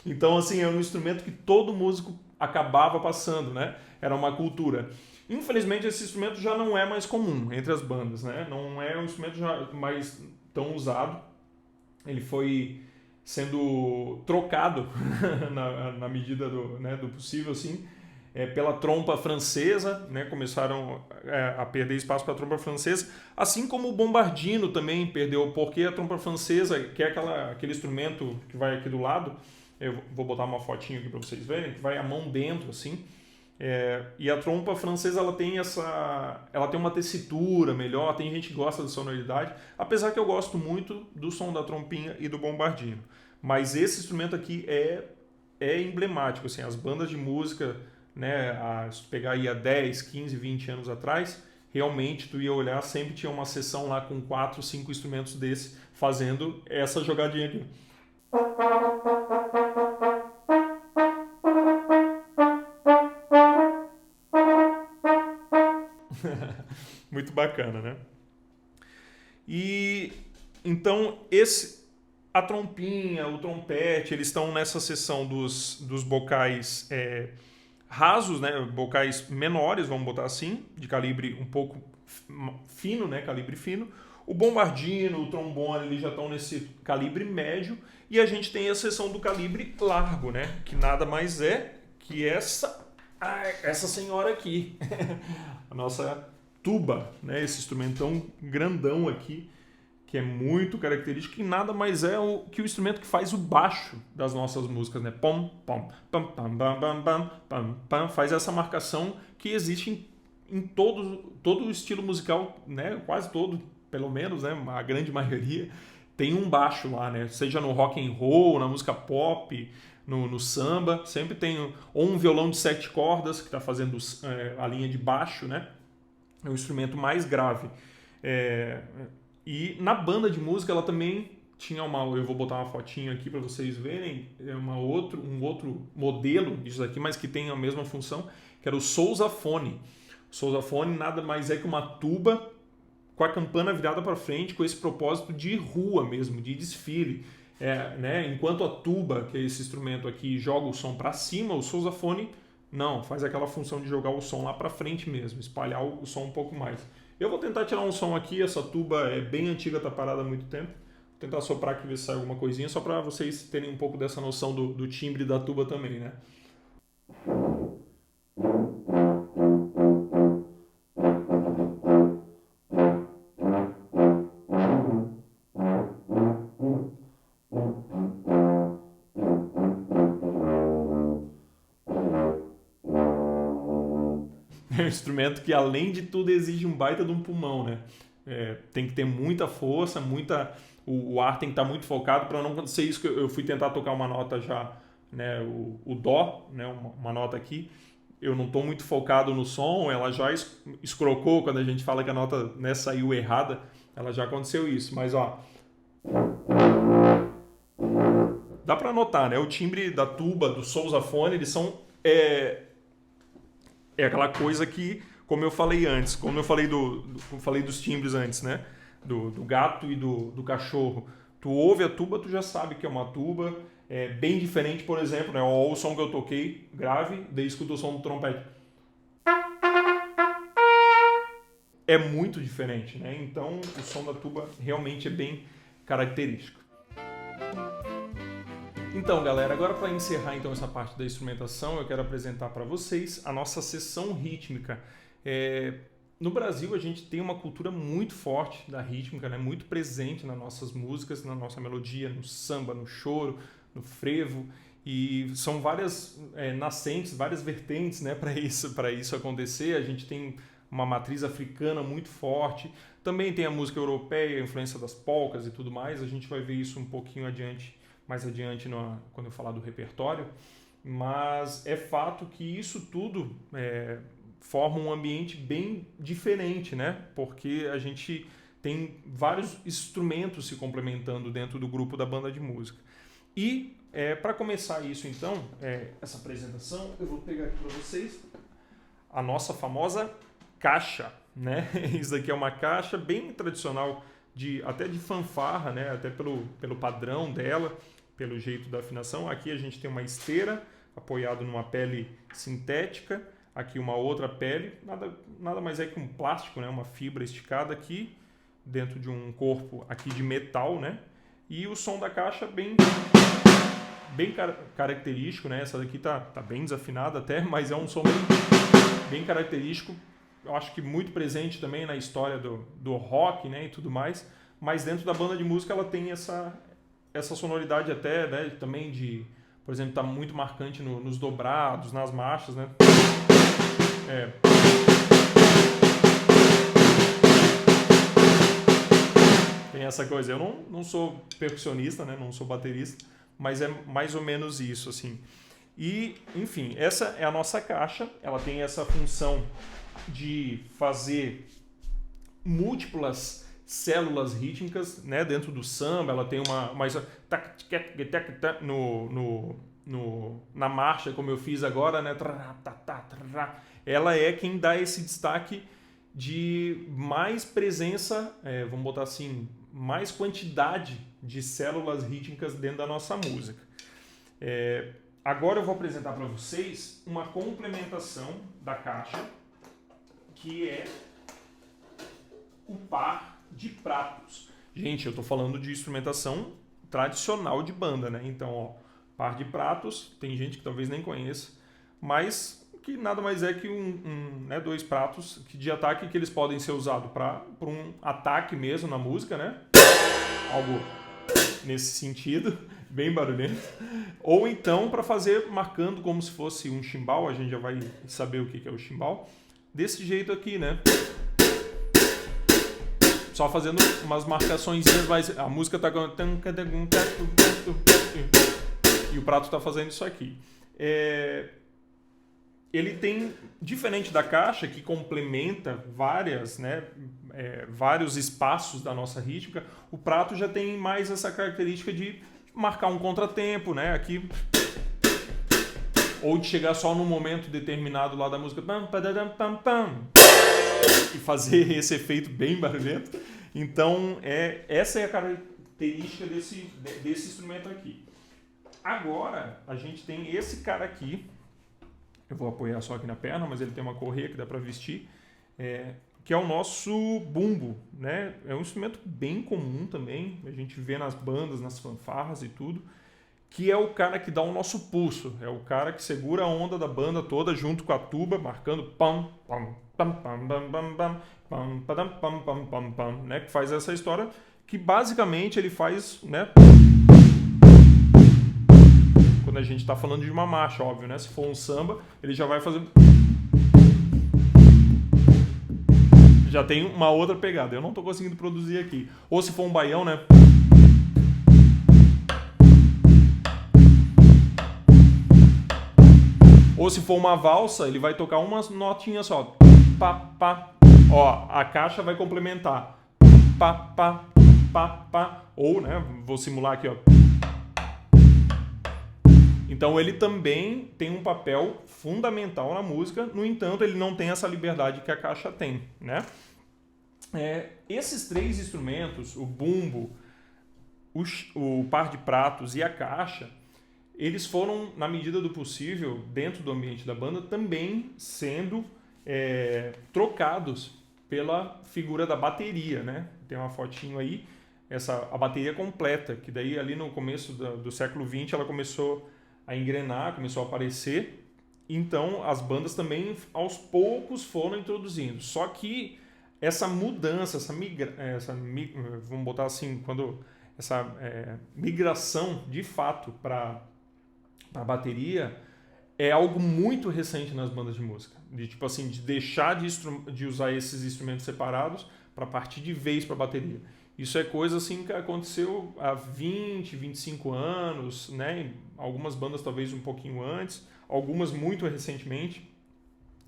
Então, assim, é um instrumento que todo músico acabava passando, né? Era uma cultura. Infelizmente, esse instrumento já não é mais comum entre as bandas, né? Não é um instrumento já mais tão usado. Ele foi sendo trocado na medida do possível, assim, pela trompa francesa, né? Começaram a perder espaço para a trompa francesa, assim como o bombardino também perdeu, porque a trompa francesa, que é aquele instrumento que vai aqui do lado, eu vou botar uma fotinho aqui para vocês verem, que vai a mão dentro, assim, e a trompa francesa ela tem uma tessitura melhor, tem gente que gosta da sonoridade, apesar que eu gosto muito do som da trompinha e do bombardino. Mas esse instrumento aqui é emblemático, assim, as bandas de música né, se tu pegar aí há 10, 15, 20 anos atrás, realmente tu ia olhar, sempre tinha uma sessão lá com 4, 5 instrumentos desse fazendo essa jogadinha aqui. Muito bacana, né? E então a trompinha, o trompete, eles estão nessa seção dos bocais rasos, né? Bocais menores, vamos botar assim, de calibre um pouco fino, né? Calibre fino. O bombardino, o trombone, eles já estão nesse calibre médio. E a gente tem a seção do calibre largo, né? Que nada mais é que essa senhora aqui. A nossa tuba, né? Esse instrumentão grandão aqui, que é muito característico, e nada mais é que o instrumento que faz o baixo das nossas músicas, né? Pom, pom, pam, pam, pam, pam, pam, pam, pam, faz essa marcação que existe em todo o estilo musical, né? Quase todo, pelo menos, né? A grande maioria tem um baixo lá, né? Seja no rock and roll, na música pop, no samba, sempre tem ou um violão de 7 cordas que está fazendo a linha de baixo, né? É o instrumento mais grave. E na banda de música ela também tinha eu vou botar uma fotinha aqui para vocês verem, um outro modelo disso aqui, mas que tem a mesma função, que era o sousafone. O sousafone nada mais é que uma tuba com a campana virada para frente, com esse propósito de rua mesmo, de desfile. Né? Enquanto a tuba, que é esse instrumento aqui, joga o som para cima, o sousafone não, faz aquela função de jogar o som lá para frente mesmo, espalhar o som um pouco mais. Eu vou tentar tirar um som aqui, essa tuba é bem antiga, tá parada há muito tempo. Vou tentar soprar aqui, ver se sai alguma coisinha, só para vocês terem um pouco dessa noção do timbre da tuba também, né? É um instrumento que, além de tudo, exige um baita de um pulmão, né? Tem que ter muita força, o ar tem que estar muito focado para não acontecer isso que eu fui tentar tocar uma nota já, né? O dó, né? Uma nota aqui. Eu não estou muito focado no som, ela já escrocou quando a gente fala que a nota, né, saiu errada, ela já aconteceu isso, mas ó... Dá para notar, né? O timbre da tuba, do sousafone, eles são... É aquela coisa que, como eu falei antes, como eu falei dos timbres antes, né? Do gato e do cachorro. Tu ouve a tuba, tu já sabe que é uma tuba. É bem diferente, por exemplo, né? Olha o som que eu toquei, grave, daí escuta o som do trompete. É muito diferente, né? Então o som da tuba realmente é bem característico. Então, galera, agora para encerrar então essa parte da instrumentação, eu quero apresentar para vocês a nossa seção rítmica. No Brasil, a gente tem uma cultura muito forte da rítmica, né? Muito presente nas nossas músicas, na nossa melodia, no samba, no choro, no frevo. E são várias nascentes, várias vertentes, né, para isso acontecer. A gente tem uma matriz africana muito forte. Também tem a música europeia, a influência das polcas e tudo mais. A gente vai ver isso um pouquinho mais adiante quando eu falar do repertório, mas é fato que isso tudo forma um ambiente bem diferente, né? Porque a gente tem vários instrumentos se complementando dentro do grupo da banda de música. E para começar isso então, essa apresentação, eu vou pegar aqui para vocês a nossa famosa caixa, né? Isso daqui é uma caixa bem tradicional, até de fanfarra, né? Até pelo padrão dela, pelo jeito da afinação. Aqui a gente tem uma esteira apoiado numa pele sintética, aqui uma outra pele, nada mais é que um plástico, né? Uma fibra esticada aqui dentro de um corpo aqui de metal, né? E o som da caixa bem característico, né? Essa daqui tá bem desafinada até, mas é um som bem característico. Eu acho que muito presente também na história do rock, né, e tudo mais, mas dentro da banda de música ela tem essa sonoridade até, né, também por exemplo, está muito marcante nos dobrados, nas marchas, né? Tem essa coisa. Eu não sou percussionista, né, não sou baterista, mas é mais ou menos isso, assim. E, enfim, essa é a nossa caixa. Ela tem essa função de fazer múltiplas células rítmicas, né, dentro do samba. Ela tem na marcha, como eu fiz agora, né, ela é quem dá esse destaque de mais presença, vamos botar assim, mais quantidade de células rítmicas dentro da nossa música. Agora eu vou apresentar para vocês uma complementação da caixa, que é o par de pratos. Gente, eu estou falando de instrumentação tradicional de banda, né? Então, ó, par de pratos, tem gente que talvez nem conheça, mas que nada mais é que dois pratos de ataque que eles podem ser usados para um ataque mesmo na música, né? Algo nesse sentido, bem barulhento. Ou então para fazer marcando como se fosse um chimbal, a gente já vai saber o que é o chimbal. Desse jeito aqui, né? Só fazendo umas marcações, mas a música tá e o prato está fazendo isso aqui. Ele tem, diferente da caixa, que complementa vários espaços da nossa rítmica, o prato já tem mais essa característica de marcar um contratempo, né? Aqui, ou de chegar só num momento determinado lá da música e fazer esse efeito bem barulhento. Então, essa é a característica desse instrumento aqui. Agora, a gente tem esse cara aqui. Eu vou apoiar só aqui na perna, mas ele tem uma correia que dá para vestir, que é o nosso bumbo, né? É um instrumento bem comum também, a gente vê nas bandas, nas fanfarras e tudo, que é o cara que dá o nosso pulso, é o cara que segura a onda da banda toda junto com a tuba, marcando pam, pam, pam, pam, pam, pam, pam, pam, pam, pam, pam, pam, pam, né? Que faz essa história, que basicamente ele faz, né? Quando a gente está falando de uma marcha, óbvio, né? Se for um samba, ele já vai fazer... Já tem uma outra pegada. Eu não estou conseguindo produzir aqui. Ou se for um baião, né? Ou se for uma valsa, ele vai tocar uma notinha só. Pá, pá. Ó, a caixa vai complementar. Pá, pá, pá, pá. Ou, né? Vou simular aqui, ó. Então ele também tem um papel fundamental na música, no entanto ele não tem essa liberdade que a caixa tem, né? Esses três instrumentos, o bumbo, o par de pratos e a caixa, eles foram, na medida do possível, dentro do ambiente da banda, também sendo trocados pela figura da bateria, né? Tem uma fotinho aí, a bateria completa, que daí ali no começo do século XX ela começou a engrenar, começou a aparecer. Então as bandas também aos poucos foram introduzindo. Só que essa mudança, vamos botar assim, quando essa migração de fato para a bateria é algo muito recente nas bandas de música. De tipo assim, de deixar de usar esses instrumentos separados para partir de vez para a bateria. Isso é coisa assim que aconteceu há 20, 25 anos, né? Algumas bandas talvez um pouquinho antes, algumas muito recentemente.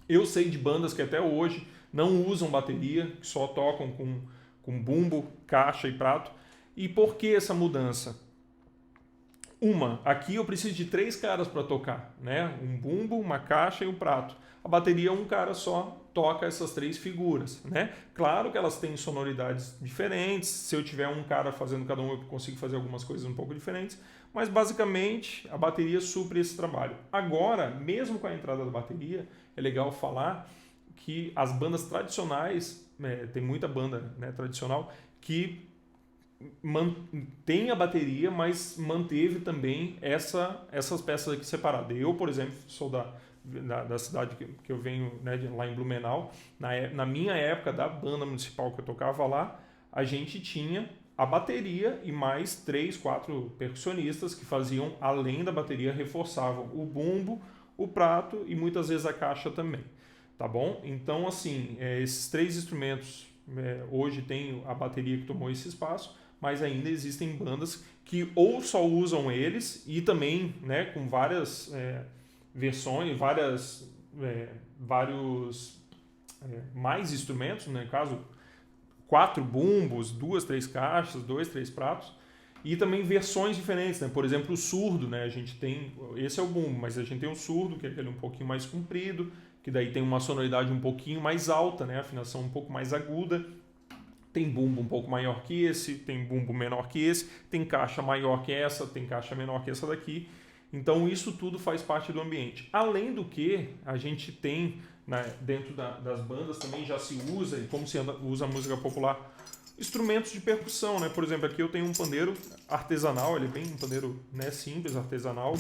Eu sei de bandas que até hoje não usam bateria, que só tocam com bumbo, caixa e prato. E por que essa mudança? Aqui eu preciso de 3 caras para tocar, né? Um bumbo, uma caixa e um prato. A bateria, um cara só toca essas 3 figuras, né? Claro que elas têm sonoridades diferentes. Se eu tiver um cara fazendo cada um, eu consigo fazer algumas coisas um pouco diferentes. Mas basicamente a bateria supre esse trabalho. Agora, mesmo com a entrada da bateria, é legal falar que as bandas tradicionais, tem muita banda, né, tradicional, que mantém a bateria, mas manteve também essas peças aqui separadas. Eu, por exemplo, sou da cidade que eu venho, né, lá em Blumenau. Na minha época da banda municipal que eu tocava lá, a gente tinha a bateria e mais 3, 4 percussionistas que faziam, além da bateria, reforçavam o bumbo, o prato e muitas vezes a caixa também. Tá bom? Então, assim, esses 3 instrumentos, hoje tem a bateria que tomou esse espaço, mas ainda existem bandas que ou só usam eles e também, né, com várias versões, vários mais instrumentos, né? No caso, 4 bumbos, 2, 3 caixas, 2, 3 pratos, e também versões diferentes, né? Por exemplo, o surdo, né? A gente tem, esse é o bumbo, mas a gente tem o surdo, que é aquele um pouquinho mais comprido, que daí tem uma sonoridade um pouquinho mais alta, né? Afinação um pouco mais aguda. Tem bumbo um pouco maior que esse, tem bumbo menor que esse, tem caixa maior que essa, tem caixa menor que essa daqui. Então isso tudo faz parte do ambiente. Além do que, a gente tem, né, dentro das bandas também já se usa, e como se usa a música popular, instrumentos de percussão, né? Por exemplo, aqui eu tenho um pandeiro artesanal, ele é bem um pandeiro, né, simples, artesanal.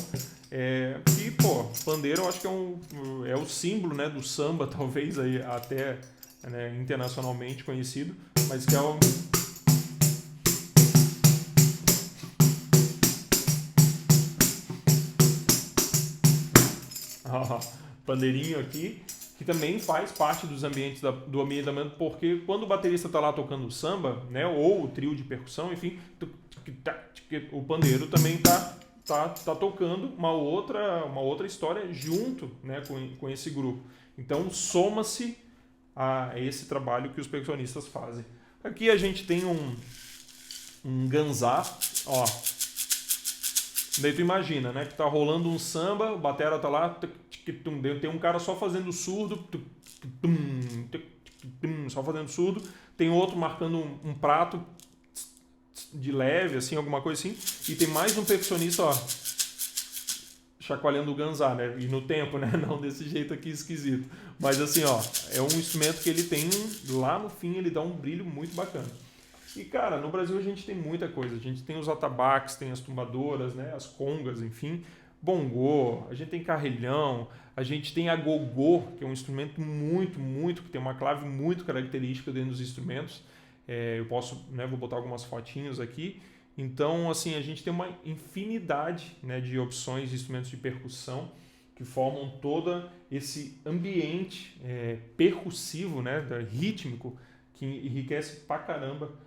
E, pô, pandeiro eu acho que é o símbolo, né, do samba, talvez aí até, né, internacionalmente conhecido, mas que é o... pandeirinho aqui, que também faz parte dos ambientes do ambiente da banda, porque quando o baterista está lá tocando samba, né, ou o trio de percussão, enfim, o pandeiro também tá tocando uma outra história junto, né, com esse grupo. Então soma-se a esse trabalho que os percussionistas fazem. Aqui a gente tem um ganzá, ó. Daí tu imagina, né, que tá rolando um samba, o batera tá lá, tem um cara só fazendo surdo, só fazendo surdo, tem outro marcando um prato de leve, assim, alguma coisa assim, e tem mais um percussionista, ó, chacoalhando o ganzá, né, e no tempo, né, não desse jeito aqui esquisito, mas assim, ó, é um instrumento que ele tem, lá no fim, ele dá um brilho muito bacana. E, cara, no Brasil a gente tem muita coisa. A gente tem os atabaques, tem as tumbadoras, né, as congas, enfim, bongô, a gente tem carrilhão, a gente tem a gogô, que é um instrumento muito, que tem uma clave muito característica dentro dos instrumentos. Eu posso, né, vou botar algumas fotinhos aqui. Então, assim, a gente tem uma infinidade, né, de opções de instrumentos de percussão que formam todo esse ambiente percussivo, né, rítmico, que enriquece pra caramba,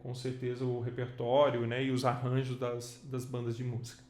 com certeza, o repertório, né, e os arranjos das bandas de música.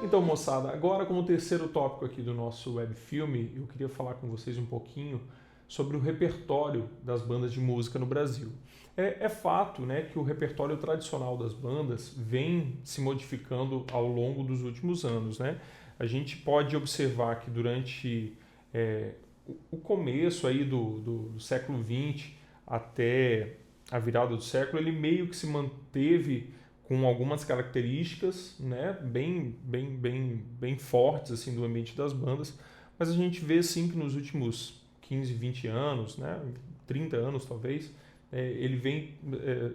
Então, moçada, agora como terceiro tópico aqui do nosso webfilme, eu queria falar com vocês um pouquinho sobre o repertório das bandas de música no Brasil. É fato, né, que o repertório tradicional das bandas vem se modificando ao longo dos últimos anos, né? A gente pode observar que durante o começo aí do século XX até a virada do século, ele meio que se manteve com algumas características, né, bem fortes assim, do ambiente das bandas, mas a gente vê sim que nos últimos 15, 20 anos, né, 30 anos talvez, ele vem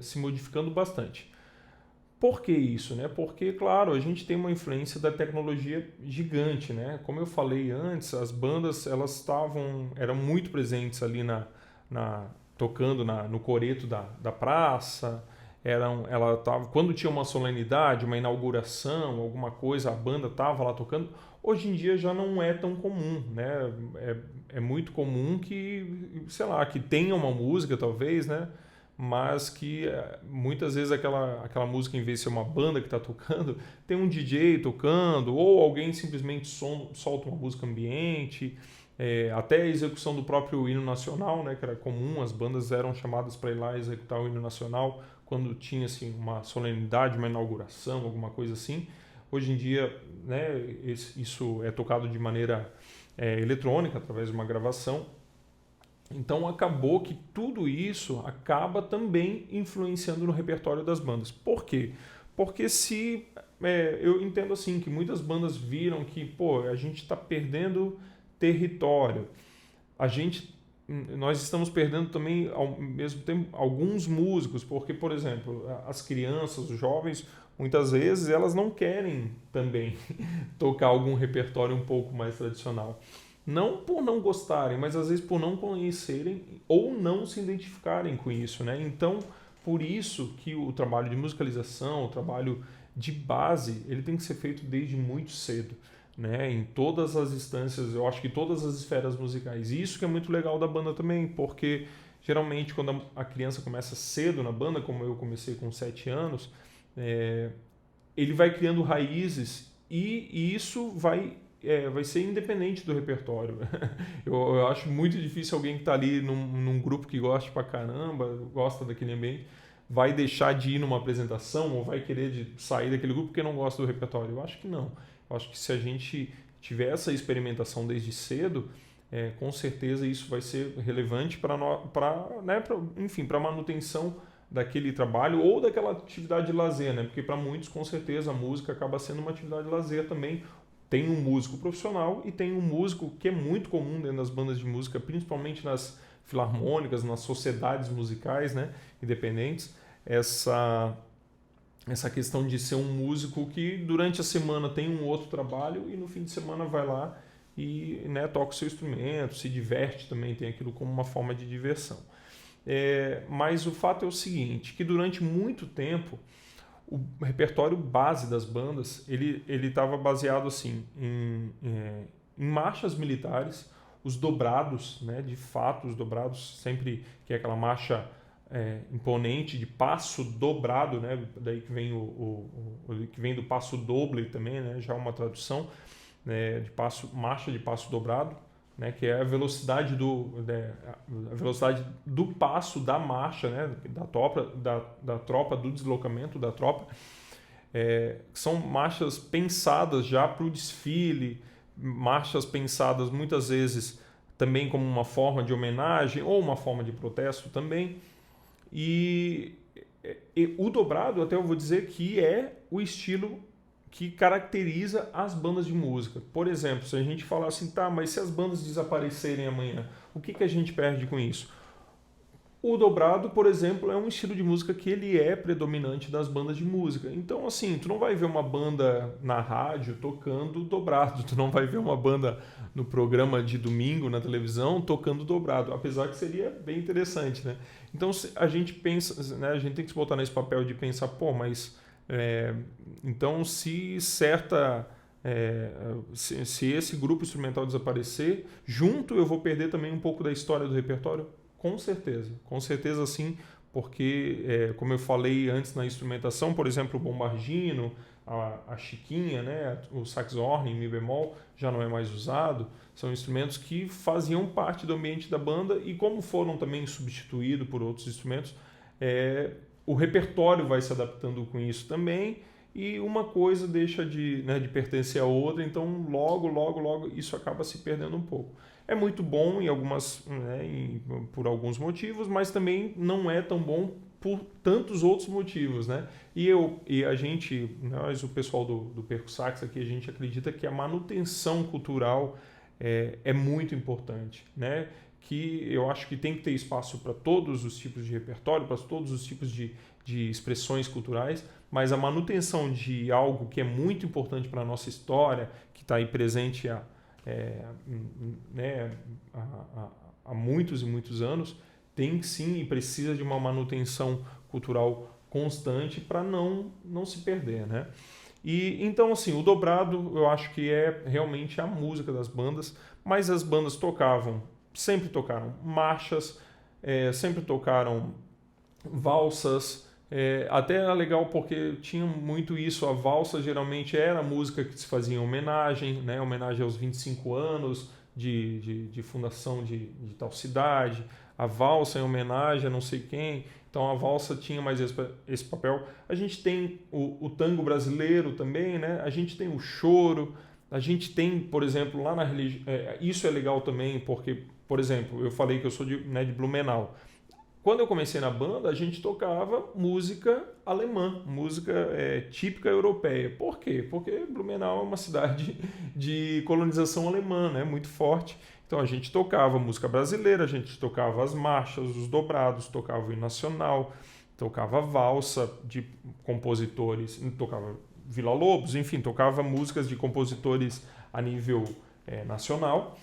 se modificando bastante. Por que isso? Né? Porque, claro, a gente tem uma influência da tecnologia gigante. Né? Como eu falei antes, as bandas eram muito presentes ali tocando no coreto da praça. Quando tinha uma solenidade, uma inauguração, alguma coisa, a banda estava lá tocando. Hoje em dia já não é tão comum, né? É muito comum que, sei lá, que tenha uma música talvez, né? Mas que muitas vezes aquela música, em vez de ser uma banda que está tocando, tem um DJ tocando, ou alguém simplesmente solta uma música ambiente, até a execução do próprio hino nacional, né, que era comum, as bandas eram chamadas para ir lá executar o hino nacional quando tinha assim, uma solenidade, uma inauguração, alguma coisa assim. Hoje em dia, né, isso é tocado de maneira eletrônica, através de uma gravação. Então acabou que tudo isso acaba também influenciando no repertório das bandas. Por quê? Porque eu entendo assim que muitas bandas viram que a gente está perdendo território, nós estamos perdendo também ao mesmo tempo alguns músicos, porque, por exemplo, as crianças, os jovens, muitas vezes elas não querem também tocar algum repertório um pouco mais tradicional. Não por não gostarem, mas às vezes por não conhecerem ou não se identificarem com isso, né? Então, por isso que o trabalho de musicalização, o trabalho de base, ele tem que ser feito desde muito cedo, né? Em todas as instâncias, eu acho que todas as esferas musicais. E isso que é muito legal da banda também, porque geralmente quando a criança começa cedo na banda, como eu comecei com 7 anos, ele vai criando raízes e isso vai ser independente do repertório. Eu acho muito difícil alguém que está ali num grupo que gosta pra caramba, gosta daquele ambiente, vai deixar de ir numa apresentação ou vai querer sair daquele grupo porque não gosta do repertório. Eu acho que não. Eu acho que se a gente tiver essa experimentação desde cedo, com certeza isso vai ser relevante para a manutenção daquele trabalho ou daquela atividade de lazer, né? Porque para muitos, com certeza, a música acaba sendo uma atividade de lazer também. Tem um músico profissional e tem um músico que é muito comum dentro das bandas de música, principalmente nas filarmônicas, nas sociedades musicais, né, independentes, essa questão de ser um músico que durante a semana tem um outro trabalho e no fim de semana vai lá e, né, toca o seu instrumento, se diverte também, tem aquilo como uma forma de diversão. Mas o fato é o seguinte, que durante muito tempo o repertório base das bandas ele estava baseado assim em marchas militares, os dobrados, né, de fato os dobrados sempre que é aquela marcha imponente de passo dobrado, né, daí que vem que vem do passo doble também, né, já uma tradução, né, marcha de passo dobrado, né, que é a velocidade do passo da marcha, né, da tropa, do deslocamento da tropa. São marchas pensadas já para o desfile, marchas pensadas muitas vezes também como uma forma de homenagem ou uma forma de protesto também. E o dobrado, até eu vou dizer que é o estilo que caracteriza as bandas de música. Por exemplo, se a gente falar assim, tá, mas se as bandas desaparecerem amanhã, o que a gente perde com isso? O dobrado, por exemplo, é um estilo de música que ele é predominante das bandas de música. Então, assim, tu não vai ver uma banda na rádio tocando dobrado, tu não vai ver uma banda no programa de domingo na televisão tocando dobrado, apesar que seria bem interessante, né? Então, a gente pensa, né, a gente tem que se botar nesse papel de pensar, mas então se esse grupo instrumental desaparecer, junto eu vou perder também um pouco da história do repertório? Com certeza sim, porque como eu falei antes na instrumentação, por exemplo, o bombardino, a chiquinha, né, o saxhorn em mi bemol já não é mais usado, são instrumentos que faziam parte do ambiente da banda e como foram também substituídos por outros instrumentos, o repertório vai se adaptando com isso também e uma coisa deixa de pertencer a outra, então logo isso acaba se perdendo um pouco. É muito bom por alguns motivos, mas também não é tão bom por tantos outros motivos, né? E a gente, nós, o pessoal do Perco Sax aqui, a gente acredita que a manutenção cultural é muito importante, né? Que eu acho que tem que ter espaço para todos os tipos de repertório, para todos os tipos de expressões culturais, mas a manutenção de algo que é muito importante para a nossa história, que está aí presente há muitos e muitos anos, tem sim e precisa de uma manutenção cultural constante para não se perder, né? E então assim, o dobrado eu acho que é realmente a música das bandas, mas as bandas sempre tocaram marchas, sempre tocaram valsas, até era legal porque tinha muito isso, a valsa geralmente era a música que se fazia em homenagem, né? Homenagem aos 25 anos de fundação de tal cidade, a valsa em homenagem a não sei quem, então a valsa tinha mais esse papel. A gente tem o tango brasileiro também, né? A gente tem o choro, a gente tem, por exemplo, lá na religião, isso é legal também porque, por exemplo, eu falei que eu sou de Blumenau. Quando eu comecei na banda, a gente tocava música alemã, música típica europeia. Por quê? Porque Blumenau é uma cidade de colonização alemã, né? Muito forte. Então a gente tocava música brasileira, a gente tocava as marchas, os dobrados, tocava o hino nacional, tocava valsa de compositores, tocava Villa-Lobos, enfim, tocava músicas de compositores a nível nacional,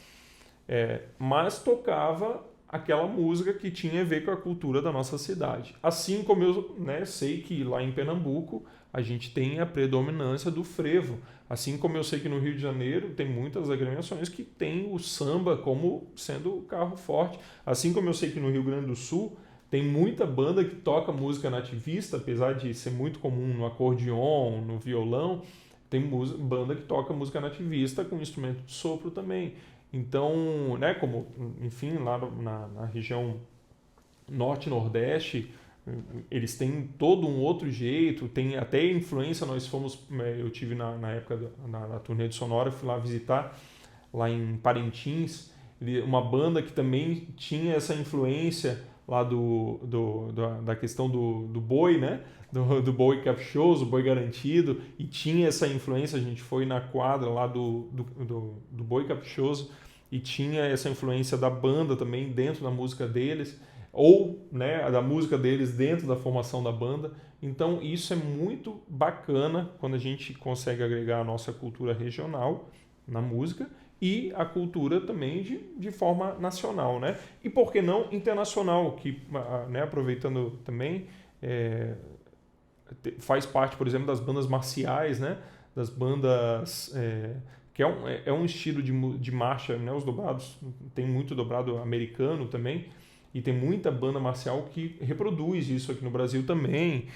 mas tocava aquela música que tinha a ver com a cultura da nossa cidade. Assim como eu sei que lá em Pernambuco a gente tem a predominância do frevo. Assim como eu sei que no Rio de Janeiro tem muitas agremiações que tem o samba como sendo o carro forte. Assim como eu sei que no Rio Grande do Sul tem muita banda que toca música nativista, apesar de ser muito comum no acordeon, no violão, tem banda que toca música nativista com instrumento de sopro também. Então, né, como, enfim, lá na região norte e nordeste, eles têm todo um outro jeito, tem até influência, eu tive na época na turnê de Sonora, fui lá visitar, lá em Parintins, uma banda que também tinha essa influência lá da questão do boi, né? Do boi caprichoso, boi garantido, e tinha essa influência, a gente foi na quadra lá do boi caprichoso, e tinha essa influência da banda também dentro da música deles, ou né, da música deles dentro da formação da banda. Então isso é muito bacana quando a gente consegue agregar a nossa cultura regional na música e a cultura também de forma nacional, né? E por que não internacional, que, né, aproveitando também, faz parte, por exemplo, das bandas marciais, né? Das bandas... que é um estilo de marcha, né? Os dobrados, tem muito dobrado americano também, e tem muita banda marcial que reproduz isso aqui no Brasil também,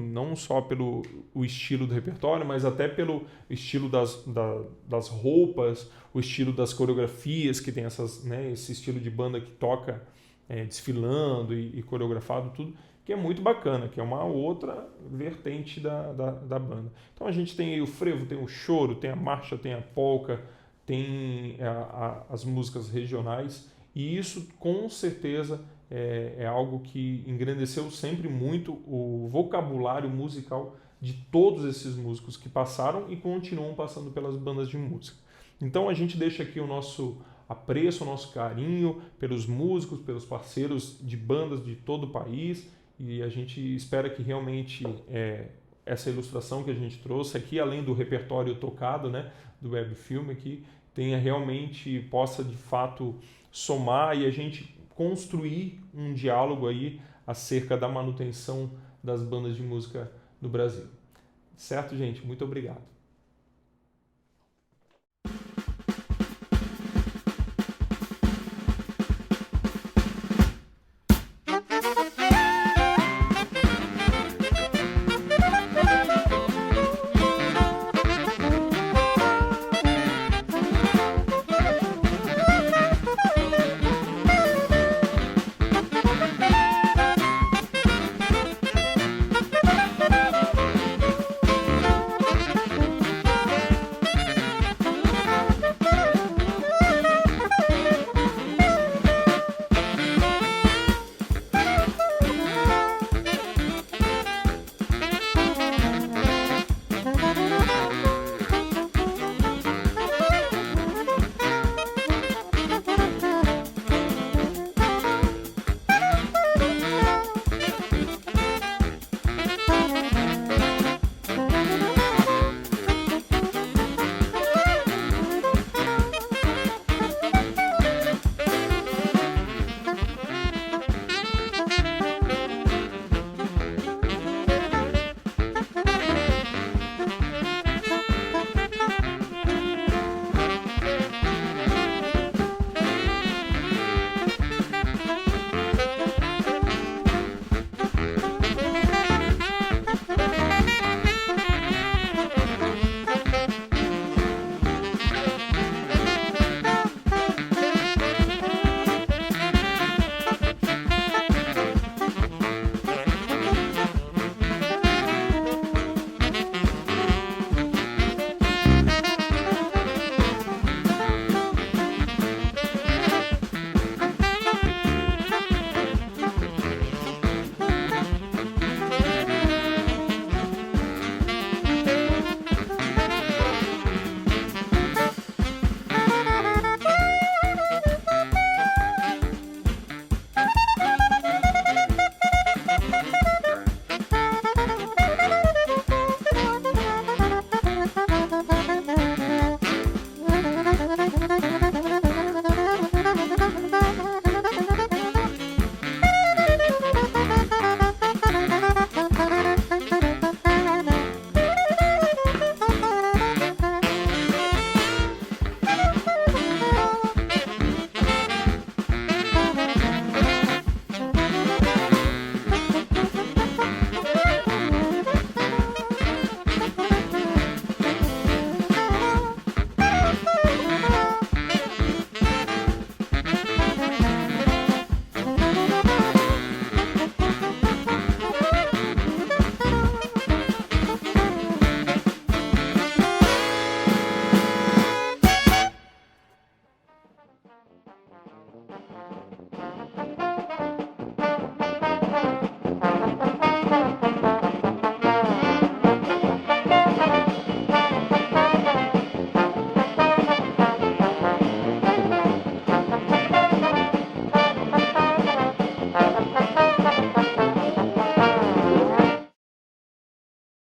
não só pelo o estilo do repertório, mas até pelo estilo das roupas, o estilo das coreografias, que tem esse estilo de banda que toca desfilando e coreografado, tudo, que é muito bacana, que é uma outra vertente da banda. Então a gente tem aí o frevo, tem o choro, tem a marcha, tem a polca, tem as músicas regionais, e isso com certeza é algo que engrandeceu sempre muito o vocabulário musical de todos esses músicos que passaram e continuam passando pelas bandas de música. Então a gente deixa aqui o nosso apreço, o nosso carinho pelos músicos, pelos parceiros de bandas de todo o país, e a gente espera que realmente essa ilustração que a gente trouxe aqui, além do repertório tocado, né, do webfilme aqui, possa de fato somar e a gente construir um diálogo aí acerca da manutenção das bandas de música no Brasil. Certo, gente? Muito obrigado.